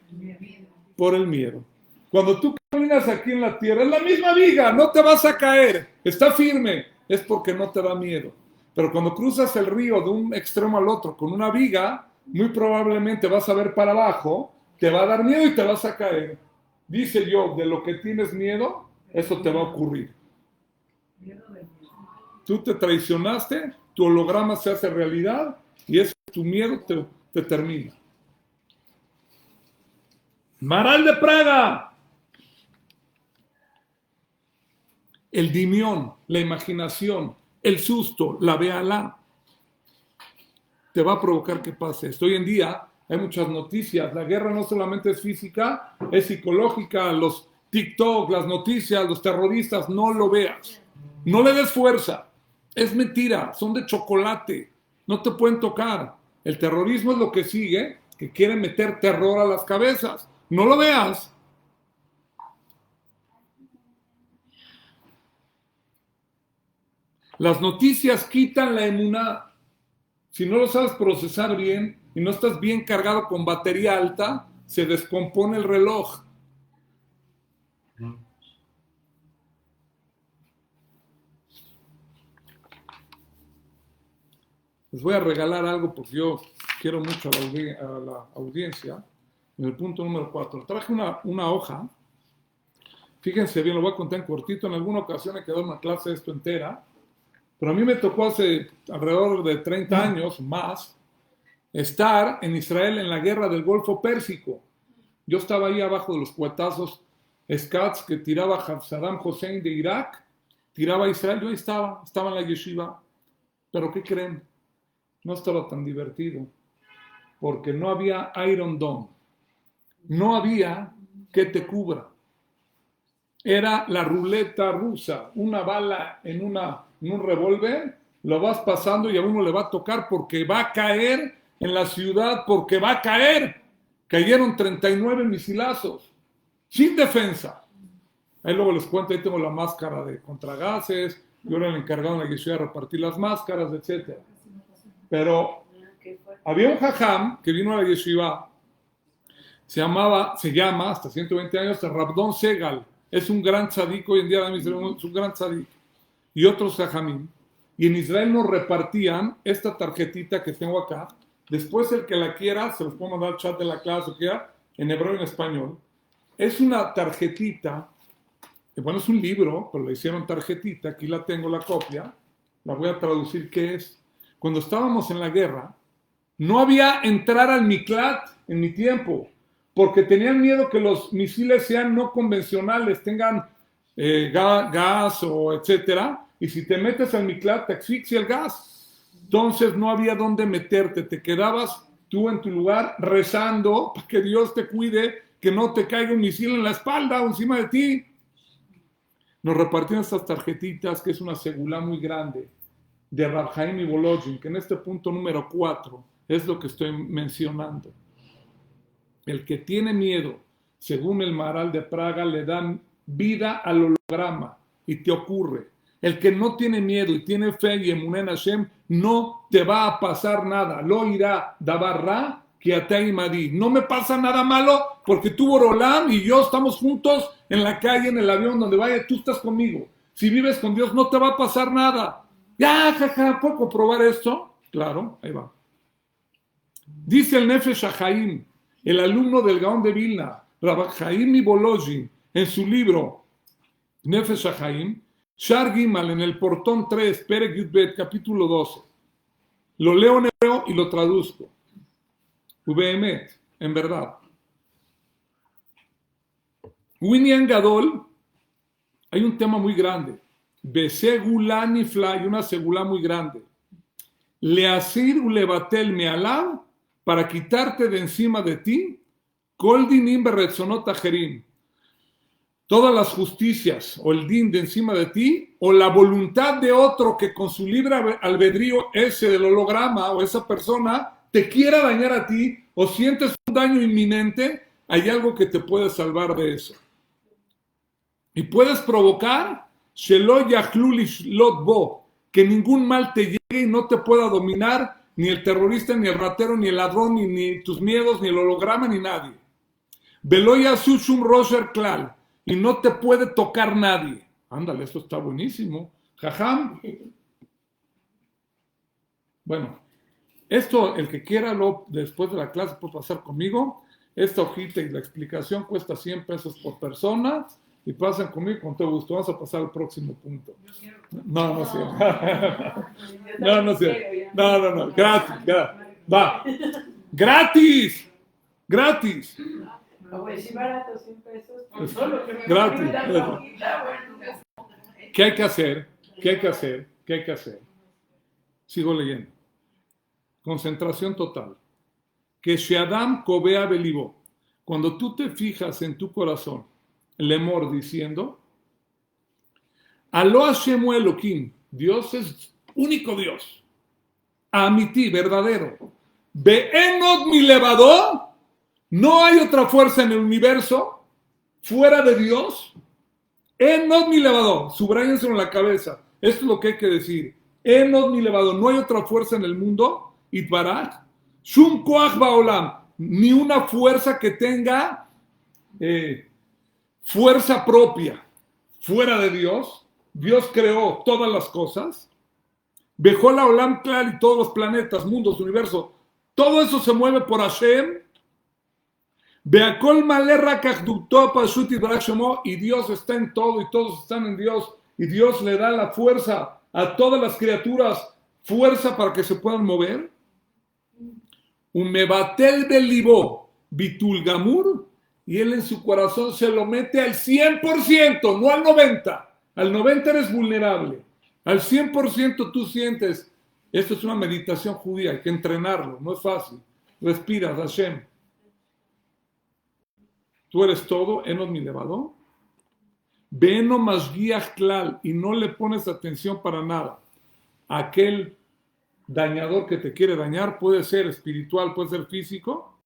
Por el miedo. Cuando tú caminas aquí en la tierra, es la misma viga, no te vas a caer, está firme, es porque no te da miedo. Pero cuando cruzas el río de un extremo al otro con una viga, muy probablemente vas a ver para abajo, te va a dar miedo y te vas a caer. Dice Job, de lo que tienes miedo, eso te va a ocurrir. Tú te traicionaste, tu holograma se hace realidad y eso, tu miedo te termina. Maral de Praga. El dimión, la imaginación, el susto, la bealá, te va a provocar que pase esto. Hoy en día hay muchas noticias. La guerra no solamente es física, es psicológica. Los TikTok, las noticias, los terroristas, no lo veas. No le des fuerza. Es mentira, son de chocolate. No te pueden tocar. El terrorismo es lo que sigue, que quieren meter terror a las cabezas. No lo veas. Las noticias quitan la emuná. Si no lo sabes procesar bien y no estás bien cargado con batería alta, se descompone el reloj. Les voy a regalar algo porque yo quiero mucho a la audiencia. En el punto número 4. Traje una hoja. Fíjense bien, lo voy a contar en cortito. En alguna ocasión he quedado en una clase esto entera. Pero a mí me tocó hace alrededor de 30 años más estar en Israel en la guerra del Golfo Pérsico. Yo estaba ahí abajo de los cuetazos Scats que tiraba Saddam Hussein de Irak, tiraba a Israel. Yo ahí estaba en la yeshiva. Pero ¿qué creen? No estaba tan divertido porque no había Iron Dome. No había que te cubra. Era la ruleta rusa, una bala en un revólver, lo vas pasando y a uno le va a tocar porque va a caer en la ciudad, porque va a caer. cayeron 39 misilazos, sin defensa. Ahí luego les cuento, ahí tengo la máscara de contragases, yo era el encargado en la yeshiva de repartir las máscaras, etc. Pero había un jajam que vino a la yeshiva, se llama, hasta 120 años, Rabdon Segal, es un gran tzadik, hoy en día es un gran tzadik, y otros jajamim, y en Israel nos repartían esta tarjetita que tengo acá. Después el que la quiera, se los puedo mandar al chat de la clase, o quiera, en hebreo y en español. Es una tarjetita, bueno, es un libro, pero le hicieron tarjetita, aquí la tengo, la copia, la voy a traducir, ¿qué es? Cuando estábamos en la guerra, no había entrar al Miklat en mi tiempo, porque tenían miedo que los misiles sean no convencionales, tengan gas o etcétera, y si te metes al Miklat te asfixia el gas. Entonces no había dónde meterte, te quedabas tú en tu lugar rezando para que Dios te cuide, que no te caiga un misil en la espalda o encima de ti. Nos repartieron estas tarjetitas, que es una segulá muy grande, de Rab Haim y Volojin, que en este punto número 4 es lo que estoy mencionando. El que tiene miedo, según el Maharal de Praga, le dan vida al holograma y te ocurre. El que no tiene miedo y tiene fe y emuná en Hashem, no te va a pasar nada. Lo irá dabarra que atei madi. No me pasa nada malo porque tú, Borolam, y yo estamos juntos en la calle, en el avión, donde vaya, tú estás conmigo. Si vives con Dios, no te va a pasar nada. Ya, jaja, ¿puedo comprobar esto? Claro, ahí va. Dice el Nefesh HaChaim, el alumno del Gaón de Vilna, Rab Chaim y Volojin, en su libro Nefesh HaChaim, Shar Gimal, en el portón 3, Perek Yudbet, capítulo 12. Lo leo en hebreo y lo traduzco. Ubeemet, en verdad. Winyan Gadol, hay un tema muy grande. Besegulá nifla, hay una segulá muy grande. Leasir ulebatel mealab, para quitarte de encima de ti, kol dinim beretzonot ajerim. Todas las justicias o el din de encima de ti, o la voluntad de otro que con su libre albedrío ese del holograma o esa persona te quiera dañar a ti o sientes un daño inminente, hay algo que te puede salvar de eso. Y puedes provocar shelo yachlu lishlot bo, que ningún mal te llegue y no te pueda dominar ni el terrorista, ni el ratero, ni el ladrón, ni tus miedos, ni el holograma, ni nadie. Velo yasu shum rosher klal, y no te puede tocar nadie. Ándale, esto está buenísimo. Jajam. Bueno, esto, el que quiera, después de la clase puede pasar conmigo. Esta hojita y la explicación cuesta 100 pesos por persona. Y pasan conmigo con todo gusto. Vamos a pasar al próximo punto. No, no sé. No sé. No. Gratis. Va. Gratis. Gratis. Pues barato, 100 pesos. Gratis. ¿Qué hay que hacer? ¿Qué hay que hacer? Sigo leyendo. Concentración total. Que Sheadam Kobea Belibó. Cuando tú te fijas en tu corazón, Lemor diciendo, Aló Hashemu Elohim, Dios es único Dios. Amiti, verdadero. Be'enot mi levador. No hay otra fuerza en el universo fuera de Dios. Enot mi levador. Subráyenselo en la cabeza. Esto es lo que hay que decir. Enot mi levador. No hay otra fuerza en el mundo. Itbaraj. Shum koach ba'olam. Ni una fuerza que tenga fuerza propia fuera de Dios. Dios creó todas las cosas. Bejol haolam klal y todos los planetas, mundos, universo. Todo eso se mueve por Hashem. Beakol malerra kachduto pashut yitbaraj shemo, y Dios está en todo y todos están en Dios, y Dios le da la fuerza a todas las criaturas, fuerza para que se puedan mover. Umebatel belibó bitul gamur, y él en su corazón se lo mete al 100%, no al 90%. Al 90% eres vulnerable, al 100% tú sientes. Esto es una meditación judía, hay que entrenarlo, no es fácil. Respiras, Hashem. Tú eres todo, Enot mi levador. Beno mashgiach klal, y no le pones atención para nada. Aquel dañador que te quiere dañar puede ser espiritual, puede ser físico.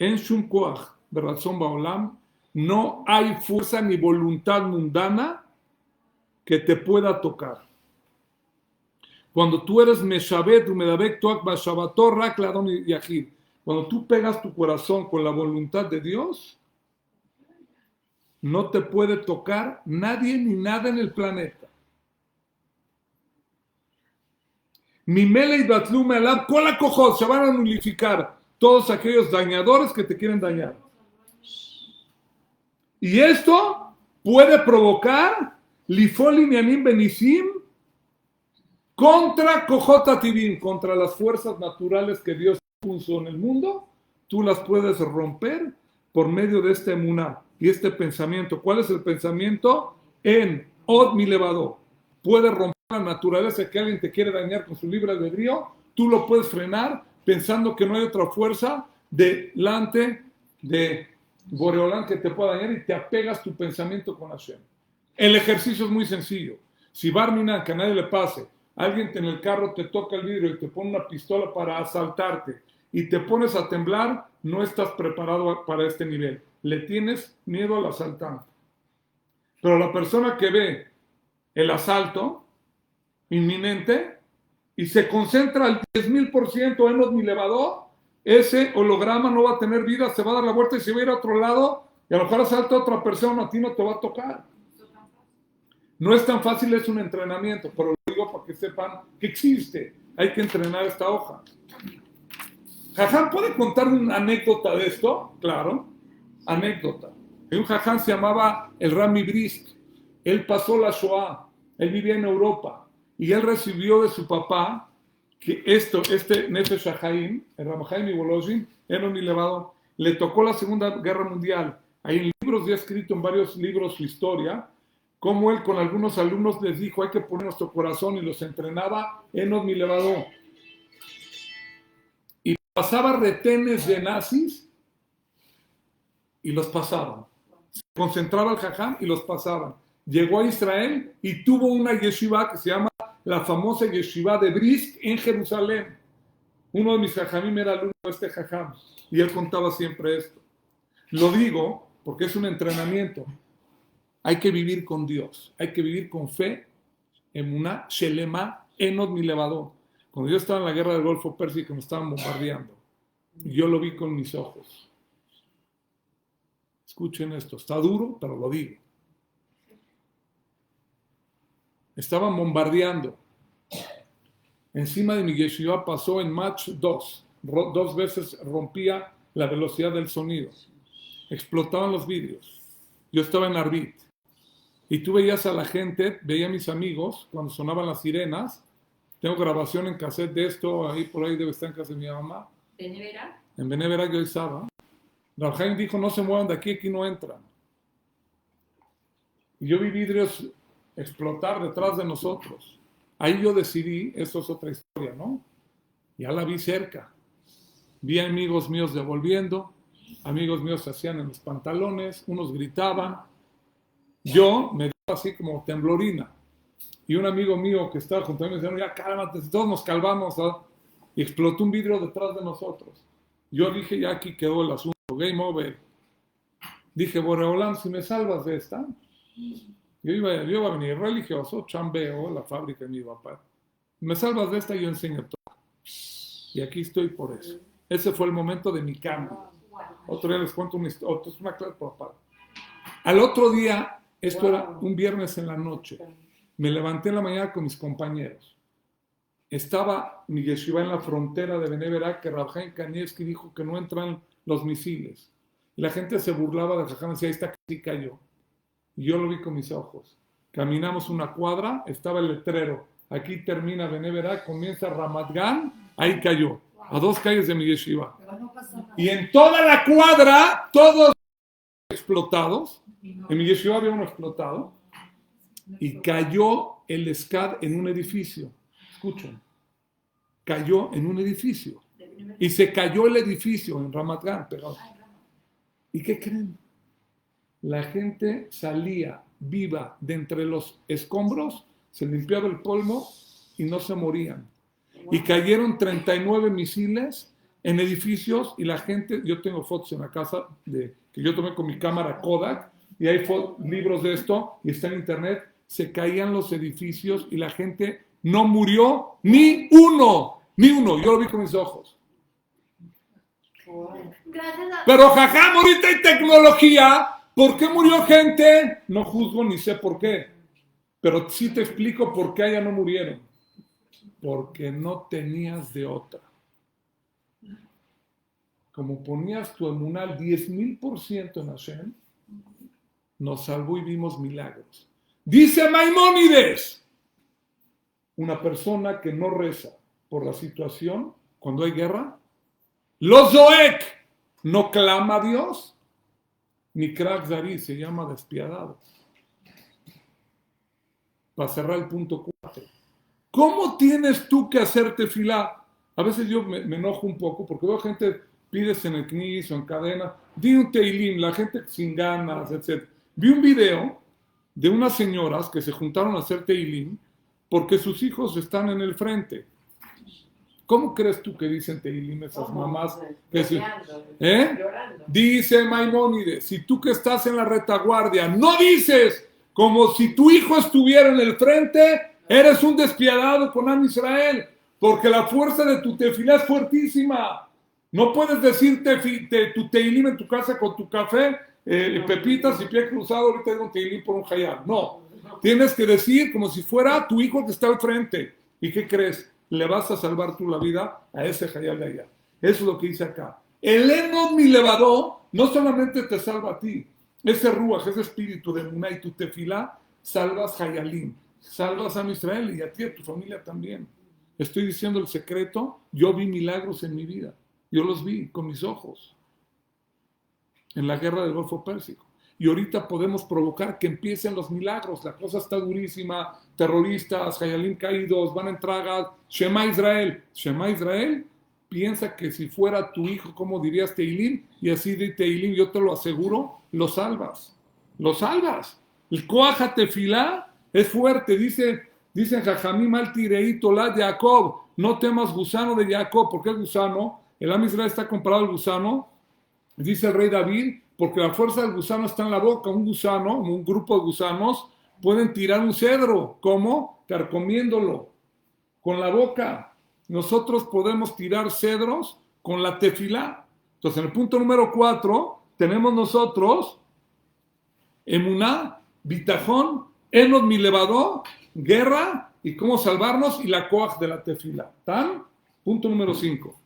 En Shum Koach Beratzon Baolam, no hay fuerza ni voluntad mundana que te pueda tocar. Cuando tú eres Meshabet, Umedabek, Toak, Bashabator, Rak, Ladon y Yahid, cuando tú pegas tu corazón con la voluntad de Dios, no te puede tocar nadie ni nada en el planeta. Mimele y Batlume Alab, Kola Kojot, se van a nulificar todos aquellos dañadores que te quieren dañar. Y esto puede provocar Lifol Inyanim Benisim contra Kojot Tivim, contra las fuerzas naturales que Dios puso en el mundo. Tú las puedes romper por medio de este emuná y este pensamiento. ¿Cuál es el pensamiento? En Od Milevado. Puede romper la naturaleza que alguien te quiere dañar con su libre albedrío. Tú lo puedes frenar pensando que no hay otra fuerza delante de Boreolán que te pueda dañar y te apegas tu pensamiento con Hashem. El ejercicio es muy sencillo. Si Barminan, que a nadie le pase, alguien en el carro te toca el vidrio y te pone una pistola para asaltarte y te pones a temblar, no estás preparado para este nivel. Le tienes miedo al asaltante. Pero la persona que ve el asalto inminente y se concentra al 10,000% en mi elevador, ese holograma no va a tener vida, se va a dar la vuelta y se va a ir a otro lado y a lo mejor asalta a otra persona, a ti no te va a tocar. No es tan fácil, es un entrenamiento, pero lo digo para que sepan que existe. Hay que entrenar esta hoja. Jajam, ¿puede contar una anécdota de esto? Claro, anécdota. Un jajam se llamaba el Rami Brisk. Él pasó la Shoah, él vivía en Europa y él recibió de su papá que este Nefesh HaChaim, el Ramchaim y Volozhin, era un elevado, le tocó la Segunda Guerra Mundial. Hay en libros, ya escrito en varios libros su historia, cómo él con algunos alumnos les dijo, hay que poner nuestro corazón, y los entrenaba en mi elevador. Y pasaba retenes de nazis y los pasaban. Se concentraba el jajam y los pasaban. Llegó a Israel y tuvo una yeshiva que se llama la famosa yeshiva de Brisk en Jerusalén. Uno de mis jajamim era alumno de este jajam y él contaba siempre esto. Lo digo porque es un entrenamiento. Hay que vivir con Dios, hay que vivir con fe, emuná, shelema, enod mi levador. Cuando yo estaba en la guerra del Golfo Pérsico, me estaban bombardeando. Yo lo vi con mis ojos. Escuchen esto, está duro, pero lo digo. Estaban bombardeando. Encima de mi yeshiva pasó en Mach 2. 2 veces rompía la velocidad del sonido. Explotaban los vidrios. Yo estaba en Arbit. Y tú veías a la gente, veía a mis amigos, cuando sonaban las sirenas. Tengo grabación en cassette de esto, ahí por ahí debe estar en casa de mi mamá. ¿Benevera? En Benevera yo estaba. Rabjaim dijo, no se muevan de aquí, aquí no entran. Y yo vi vidrios explotar detrás de nosotros. Ahí yo decidí, eso es otra historia, ¿no? Ya la vi cerca. Vi amigos míos devolviendo, amigos míos se hacían en los pantalones, unos gritaban. Yo me daba así como temblorina. Y un amigo mío que estaba junto a mí me decía, ya cálmate, todos nos calmamos, ¿no? Y explotó un vidrio detrás de nosotros. Yo dije, ya aquí quedó el asunto, game over. Dije, Boreolam, si me salvas de esta, yo iba a venir religioso, chambeo, la fábrica de mi papá. Me salvas de esta, yo enseño todo. Y aquí estoy por eso. Ese fue el momento de mi cambio. Otro día les cuento una historia, es una clase por aparte. Al otro día, esto era un viernes en la noche, me levanté en la mañana con mis compañeros. Estaba mi yeshiva en la frontera de Benevera, que Rabjaim Kanievski dijo que no entran los misiles. Y la gente se burlaba de Rabjaim, decía, ahí está, casi cayó. Y yo lo vi con mis ojos. Caminamos una cuadra, estaba el letrero. Aquí termina Benevera, comienza Ramat Gan, ahí cayó. A 2 calles de mi yeshiva. Y en toda la cuadra, todos explotados. En mi yeshiva había uno explotado. Y cayó el SCAD en un edificio. Escuchen. Cayó en un edificio. Y se cayó el edificio en Ramat Gan. Pero, ¿y qué creen? La gente salía viva de entre los escombros, se limpiaba el polvo y no se morían. Y cayeron 39 misiles en edificios y la gente, yo tengo fotos en la casa que yo tomé con mi cámara Kodak y hay libros de esto y está en internet, se caían los edificios y la gente no murió ni uno, yo lo vi con mis ojos. Pero jajam, ahorita hay tecnología, ¿por qué murió gente? No juzgo ni sé por qué, pero sí te explico por qué allá no murieron, porque no tenías de otra. Como ponías tu emuná al 10,000% en Hashem, nos salvó y vimos milagros. Dice Maimónides, una persona que no reza por la situación, cuando hay guerra, los Zoek no clama a Dios, ni Krak Zari, se llama despiadado. Para cerrar el punto 4. ¿Cómo tienes tú que hacer tefilá? A veces yo me enojo un poco porque veo gente, pides en el knis o en cadena, di un teilim, la gente sin ganas, etc. Vi un video de unas señoras que se juntaron a hacer teilim porque sus hijos están en el frente. ¿Cómo crees tú que dicen teilim esas mamás? Llorando. Dice Maimónides, si tú que estás en la retaguardia no dices como si tu hijo estuviera en el frente, eres un despiadado con Am Israel, porque la fuerza de tu tefilá es fuertísima. No puedes decir tu teilim en tu casa con tu café, pepitas y pie cruzado, ahorita digo un teilim por un hayab. No, tienes que decir como si fuera tu hijo que está al frente. ¿Y qué crees? Le vas a salvar tú la vida a ese hayab de allá. Eso es lo que dice acá. El Eno mi levadó no solamente te salva a ti, ese ruaj, ese espíritu de Emuná y tu tefilá, salvas hayalim, salvas a Israel y a ti y a tu familia también. Estoy diciendo el secreto, yo vi milagros en mi vida, yo los vi con mis ojos en la guerra del Golfo Pérsico. Y ahorita podemos provocar que empiecen los milagros, la cosa está durísima, terroristas, hayalim caídos, van a entrar, Shema Israel, piensa que si fuera tu hijo, ¿cómo dirías Teilim? Y así de Teilim, yo te lo aseguro, lo salvas. El Koach Tefilá es fuerte, dicen Jajamim al Tirei Tolad Jacob, no temas gusano de Jacob. ¿Por qué gusano? El Am Israel está comparado al gusano, dice el rey David, porque la fuerza del gusano está en la boca. Un gusano, un grupo de gusanos, pueden tirar un cedro. ¿Cómo? Carcomiéndolo con la boca. Nosotros podemos tirar cedros con la tefilá. Entonces, en el punto número 4, tenemos nosotros Emuná, Bitajón, Enod Milevadó, guerra y cómo salvarnos y la koach de la tefilá. ¿Tan? Punto número 5.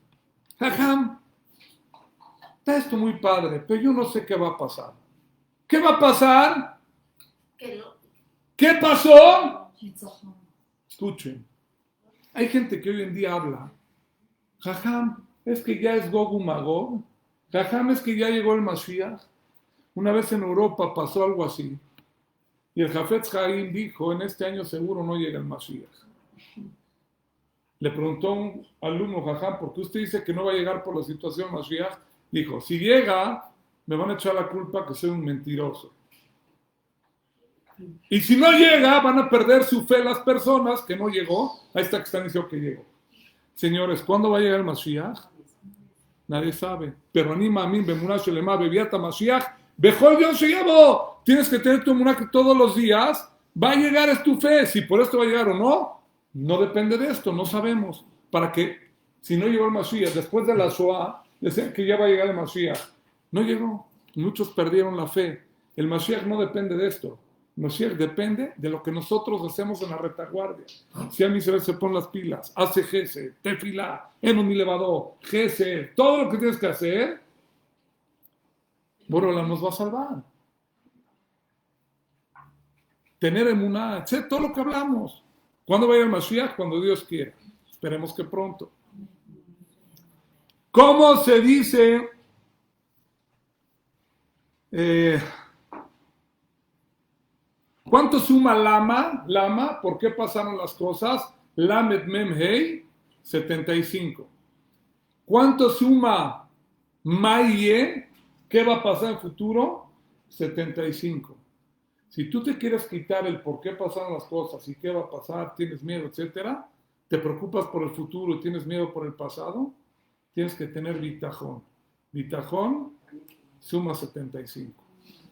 Jajam, está esto muy padre, pero yo no sé qué va a pasar. ¿Qué va a pasar? ¿Qué pasó? Escuchen. Hay gente que hoy en día habla, jajam, es que ya es Gog y Magog, jajam, es que ya llegó el Mashiach. Una vez en Europa pasó algo así, y el Jafetz Haim dijo, en este año seguro no llega el Mashiach. Le preguntó un alumno, jajam, ¿por qué usted dice que no va a llegar por la situación Mashiach? Dijo, si llega, me van a echar la culpa que soy un mentiroso. Y si no llega, van a perder su fe las personas que no llegó. Ahí está que están diciendo que llegó. Señores, ¿cuándo va a llegar el Mashiach? Nadie sabe. Pero anima a mí, Bemuná Shelema, Bebiata Mashiach, Bejol Yom Sheyabo. Tienes que tener tu emuná que todos los días va a llegar, es tu fe. Si por esto va a llegar o no, no depende de esto, no sabemos. Para que, si no llegó el Mashiach, después de la Shoah, decían que ya va a llegar el Mashiach. No llegó. Muchos perdieron la fe. El Mashiach no depende de esto. Mashiach depende de lo que nosotros hacemos en la retaguardia. Si a mí se pone las pilas, hace Gesed, Tefilá, Enod Milevadó, Gesed, todo lo que tienes que hacer, Borolam nos va a salvar. Tener emuná, etc., todo lo que hablamos. ¿Cuándo va a ir el Mashiach? Cuando Dios quiera. Esperemos que pronto. ¿Cómo se dice? ¿Cuánto suma Lama? Lama, ¿por qué pasaron las cosas? Lamet Mem Hei, 75. ¿Cuánto suma Maye? ¿Qué va a pasar en el futuro? 75. Si tú te quieres quitar el por qué pasaron las cosas y qué va a pasar, tienes miedo, etcétera, te preocupas por el futuro y tienes miedo por el pasado, tienes que tener bitajón. Bitajón suma 75.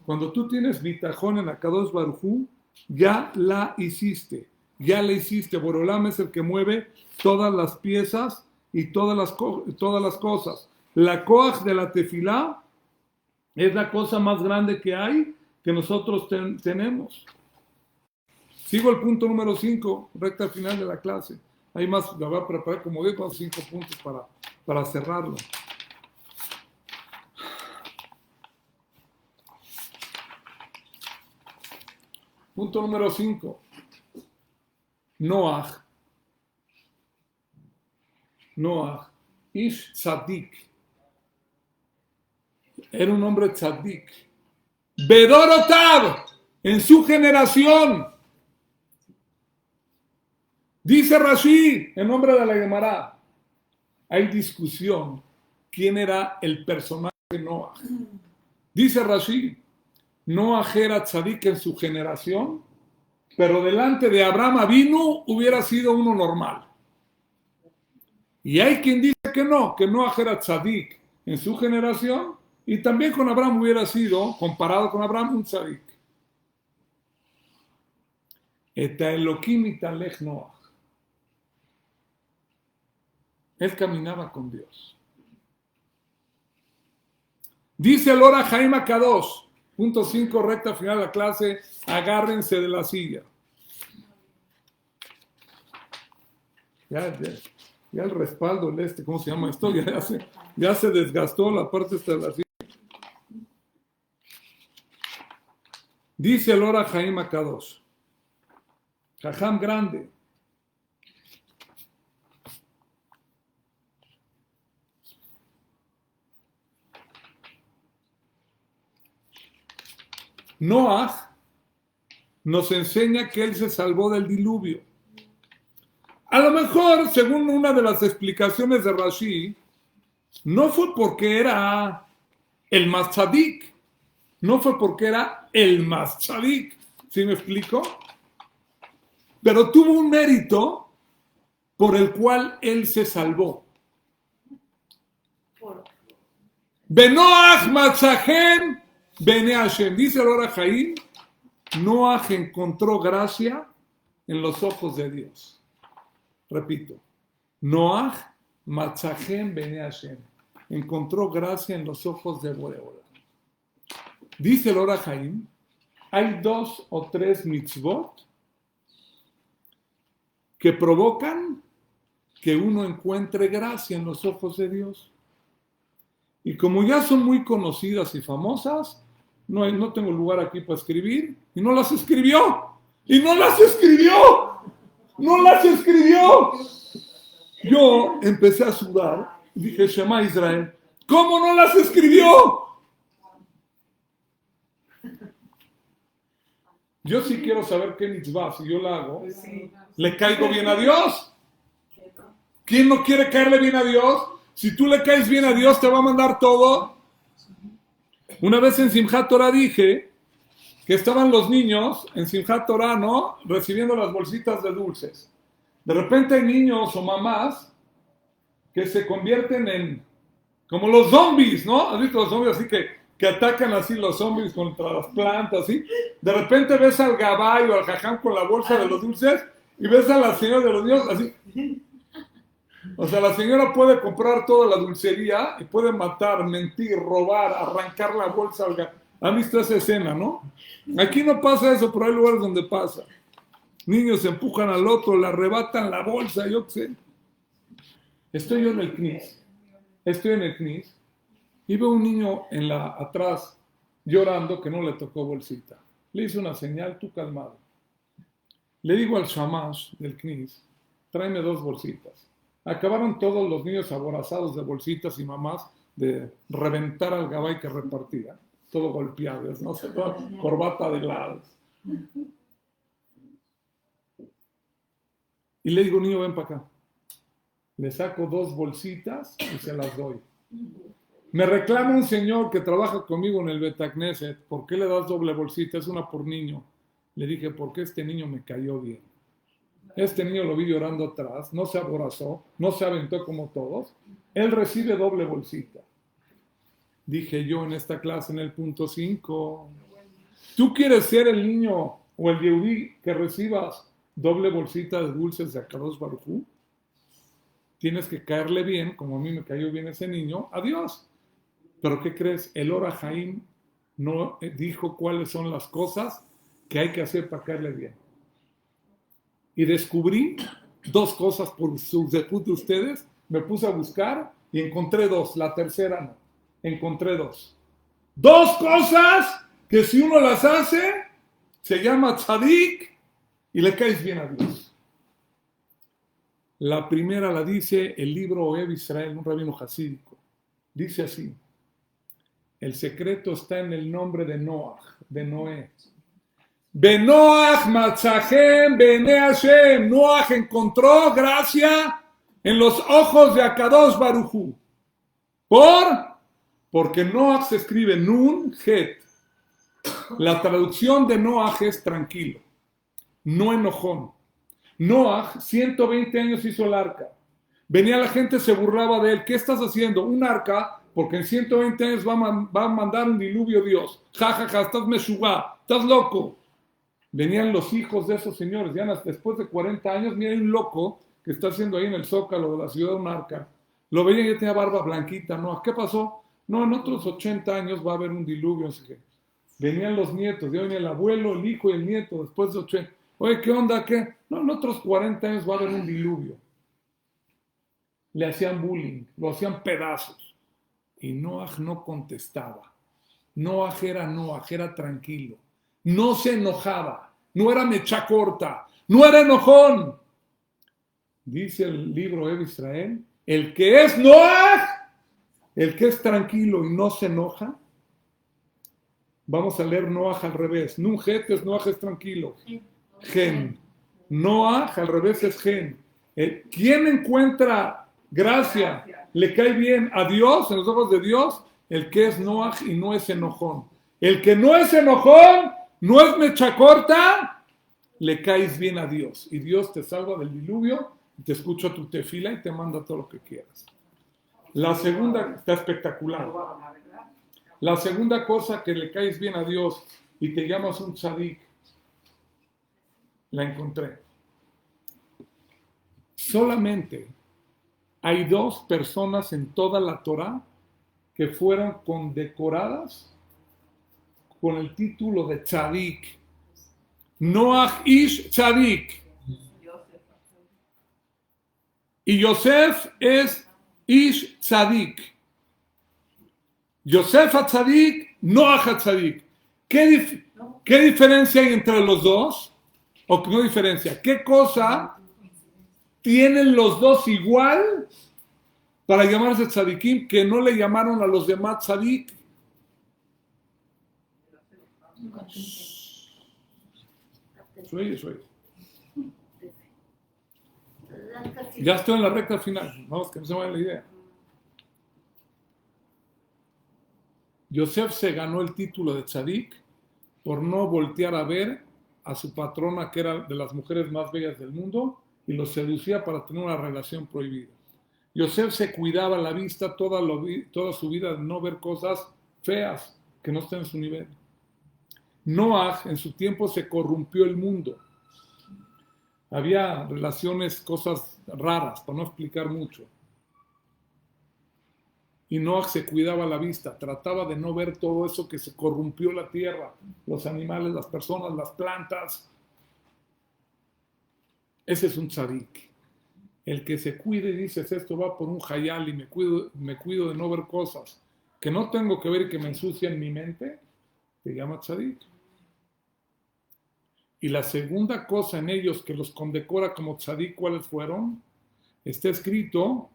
Cuando tú tienes bitajón en Akadosh Baruj Hu, ya la hiciste. Ya la hiciste. Borolam es el que mueve todas las piezas y todas las cosas. La koach de la tefilá es la cosa más grande que hay, que nosotros tenemos. Sigo el punto número 5, recta final de la clase. Hay más, la voy a preparar como 10 o 5 puntos para cerrarlo. Punto número 5. Noach, Ish Tzadik, era un hombre tzadik. Bedorotav, en su generación. Dice Rashi, en nombre de la Gemara, hay discusión quién era el personaje de Noach. Dice Rashi, Noach era tzadik en su generación, pero delante de Abraham Avinu hubiera sido uno normal. Y hay quien dice que Noach era tzadik en su generación, y también con Abraham hubiera sido, comparado con Abraham, un tzadik. Eta Elohim italech Noach. Él caminaba con Dios. Dice el Ora Haim Akadosh, punto 5, recta final de la clase, agárrense de la silla. Ya el respaldo, ¿cómo se llama esto? Ya se desgastó la parte esta de la silla. Dice el Ora Haim Akadosh, Jajam grande, Noach nos enseña que él se salvó del diluvio. A lo mejor, según una de las explicaciones de Rashi, no fue porque era el más tzadik, no fue porque era el más tzadik, ¿sí me explico? Pero tuvo un mérito por el cual él se salvó. Benoach matzahem Bene Hashem, dice el Ora Haim, Noach encontró gracia en los ojos de Dios. Repito, Noach matzahem Bene Hashem, encontró gracia en los ojos de Boreola. Dice el Ora Haim, hay 2 o 3 mitzvot que provocan que uno encuentre gracia en los ojos de Dios. Y como ya son muy conocidas y famosas, no tengo lugar aquí para escribir, y no las escribió. Yo empecé a sudar y dije, Shema Israel, ¿cómo no las escribió? Yo sí quiero saber qué mitzvah, si yo la hago, ¿le caigo bien a Dios? ¿Quién no quiere caerle bien a Dios? Si tú le caes bien a Dios, te va a mandar todo. Una vez en Simchat Torah dije que estaban los niños en Simchat Torah, ¿no? Recibiendo las bolsitas de dulces. De repente hay niños o mamás que se convierten en como los zombies, ¿no? ¿Has visto los zombies así que atacan así los zombies contra las plantas, así? De repente ves al gabay o al jajam con la bolsa de los dulces y ves a la señora de los niños así. O sea, la señora puede comprar toda la dulcería y puede matar, mentir, robar, arrancar la bolsa. ¿Han visto esa escena, no? Aquí no pasa eso, pero hay lugares donde pasa. Niños empujan al otro, le arrebatan la bolsa, yo qué sé. Estoy yo en el CNIS y veo un niño atrás llorando que no le tocó bolsita. Le hice una señal, tú calmado. Le digo al shamash del CNIS, tráeme 2 bolsitas. Acabaron todos los niños aborazados de bolsitas y mamás de reventar al gabay que repartía. Todo golpeado, no sé, toda corbata de lados. Y le digo, niño, ven para acá. Le saco 2 bolsitas y se las doy. Me reclama un señor que trabaja conmigo en el Betacneset. ¿Por qué le das doble bolsita? Es una por niño. Le dije, porque este niño me cayó bien. Este niño lo vi llorando atrás, no se aborazó, no se aventó como todos. Él recibe doble bolsita. Dije yo en esta clase en el punto 5. ¿Tú quieres ser el niño o el yehudí que recibas doble bolsita de dulces de Akadosh Baruj Hu? Tienes que caerle bien, como a mí me cayó bien ese niño, a Dios. Pero ¿qué crees? El Or HaHaim no dijo cuáles son las cosas que hay que hacer para caerle bien. Y descubrí 2 cosas por sus de ustedes. Me puse a buscar y encontré 2. La tercera no. Encontré 2. 2 cosas que si uno las hace, se llama tzadik y le caes bien a Dios. La primera la dice el libro Ohev Israel, un rabino hasídico. Dice así: el secreto está en el nombre de Noah, de Noé. Benoach matzahem bene Hashem. Noah encontró gracia en los ojos de Akadosh Baruj Hu. Porque Noah se escribe Nun Het. La traducción de Noah es tranquilo, no enojón. Noah 120 años hizo el arca. Venía la gente, se burlaba de él. ¿Qué estás haciendo? Un arca, porque en 120 años va a mandar un diluvio Dios. Ja, ja, ja, estás meshugá, estás loco. Venían los hijos de esos señores, ya después de 40 años, mira, hay un loco que está haciendo ahí en el Zócalo de la ciudad de un arca. Lo veían y tenía barba blanquita. No, ¿qué pasó? No, en otros 80 años va a haber un diluvio. Así que venían los nietos, ya venía el abuelo, el hijo y el nieto después de 80. Oye, ¿qué onda? ¿Qué? No, en otros 40 años va a haber un diluvio. Le hacían bullying, lo hacían pedazos. Y Noah no contestaba. Noah era tranquilo. No se enojaba, no era mecha corta, no era enojón. Dice el libro de Israel, el que es Noah, el que es tranquilo y no se enoja. Vamos a leer Noah al revés. Nun Het es Noah es tranquilo. Gen. Noah al revés es Gen. ¿Quién encuentra gracia? ¿Le cae bien a Dios, en los ojos de Dios? El que es Noah y no es enojón. El que no es enojón, no es mecha corta, le caes bien a Dios. Y Dios te salva del diluvio, te escucha tu tefila y te manda todo lo que quieras. La segunda, está espectacular. La segunda cosa que le caes bien a Dios y te llamas un tzadik, la encontré. Solamente hay 2 personas en toda la Torah que fueron condecoradas con el título de tzadik. Noah ish tzadik. Y Yosef es ish tzadik. Yosef a tzadik, Noah a tzadik. ¿Qué diferencia hay entre los dos? ¿O no diferencia? ¿Qué cosa tienen los dos igual para llamarse tzadikim que no le llamaron a los demás tzadik? Sueño. Ya estoy en la recta final. Vamos, que no se vaya la idea. Yosef se ganó el título de tzadik por no voltear a ver a su patrona, que era de las mujeres más bellas del mundo, y lo seducía para tener una relación prohibida. Yosef se cuidaba la vista toda su vida de no ver cosas feas que no estén en su nivel. Noah, en su tiempo, se corrompió el mundo. Había relaciones, cosas raras, para no explicar mucho. Y Noah se cuidaba la vista, trataba de no ver todo eso que se corrompió la tierra, los animales, las personas, las plantas. Ese es un tzadik. El que se cuide y dices, esto va por un hayal y me cuido de no ver cosas que no tengo que ver y que me ensucian mi mente, se llama tzadik. Y la segunda cosa en ellos que los condecora como tzadik, ¿cuáles fueron? Está escrito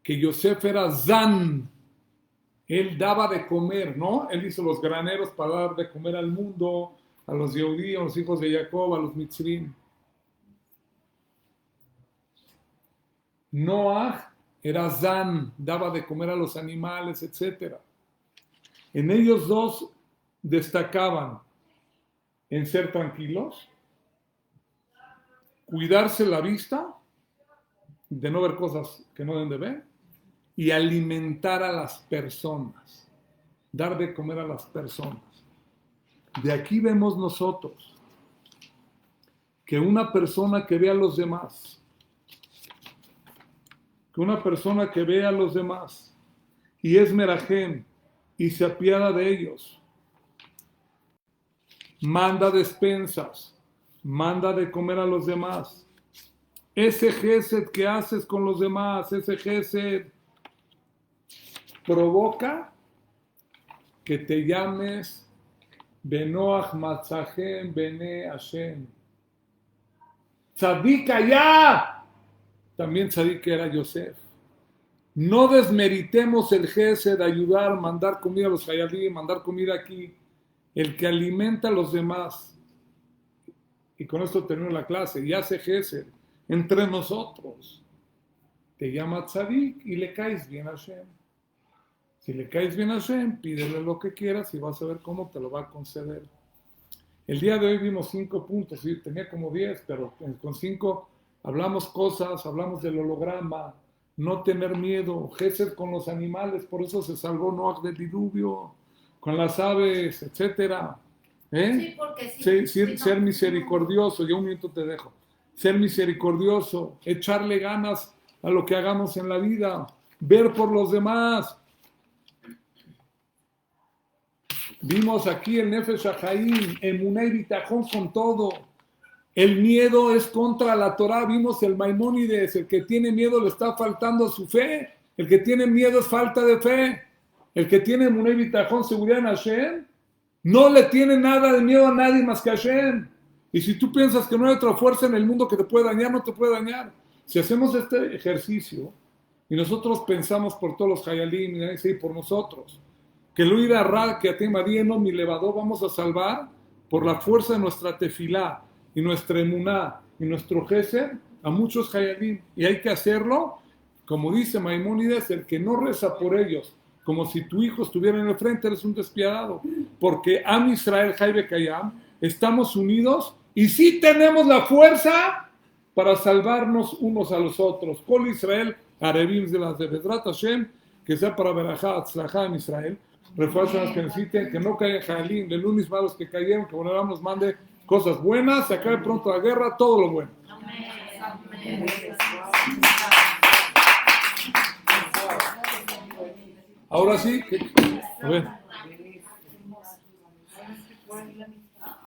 que Yosef era Zan. Él daba de comer, ¿no? Él hizo los graneros para dar de comer al mundo, a los Yehudí, a los hijos de Jacob, a los Mitzrim. Noah era Zan, daba de comer a los animales, etc. En ellos 2 destacaban en ser tranquilos cuidarse la vista, de no ver cosas que no deben de ver, y alimentar a las personas, dar de comer a las personas. De aquí vemos nosotros que una persona que ve a los demás, y es merajem y se apiada de ellos, manda despensas, manda de comer a los demás. Ese gesed que haces con los demás, ese gesed provoca que te llames Benoach Matzahem Bene Hashem. Tzadik allá. También tzadik era Yosef. No desmeritemos el gesed de ayudar, mandar comida a los hayadim, mandar comida aquí. El que alimenta a los demás. Y con esto termino la clase. Y hace gesed entre nosotros. Te llama tzadik y le caes bien a Hashem. Si le caes bien a Hashem, pídele lo que quieras y vas a ver cómo te lo va a conceder. El día de hoy vimos 5 puntos, ¿sí? Tenía como 10, pero con 5 hablamos cosas, hablamos del holograma, no tener miedo, gesed con los animales, por eso se salvó Noach del diluvio, con las aves, etcétera. Sí, porque Ser misericordioso, yo un minuto te dejo. Ser misericordioso, echarle ganas a lo que hagamos en la vida, ver por los demás. Vimos aquí el Nefesh HaChaim, Emuná y Bitajón con todo. El miedo es contra la Torah. Vimos el Maimónides, el que tiene miedo le está faltando su fe. El que tiene miedo es falta de fe. El que tiene Emuná y Bitajón, seguridad en Hashem, no le tiene nada de miedo a nadie más que a Hashem. Y si tú piensas que no hay otra fuerza en el mundo que te puede dañar, no te puede dañar. Si hacemos este ejercicio y nosotros pensamos por todos los hayalim y por nosotros, que lo irá ra, que a ti no mi levador, vamos a salvar por la fuerza de nuestra tefilá y nuestra emuná y nuestro gesed a muchos hayalim. Y hay que hacerlo, como dice Maimónides, el que no reza por ellos, como si tu hijo estuviera en el frente, eres un despiadado. Porque Am Israel, Jaibe Kayam, estamos unidos y sí tenemos la fuerza para salvarnos unos a los otros. Kol Israel, Arevim de las de Bezrat Hashem, que sea para Berajá, Atzlajá en Israel. Refuerzan los que necesiten, que no caigan Jaelín, de lunes malos que cayeron, que bueno, nos mande cosas buenas, se acabe pronto la guerra, todo lo bueno. Amén. Ahora sí, a ver.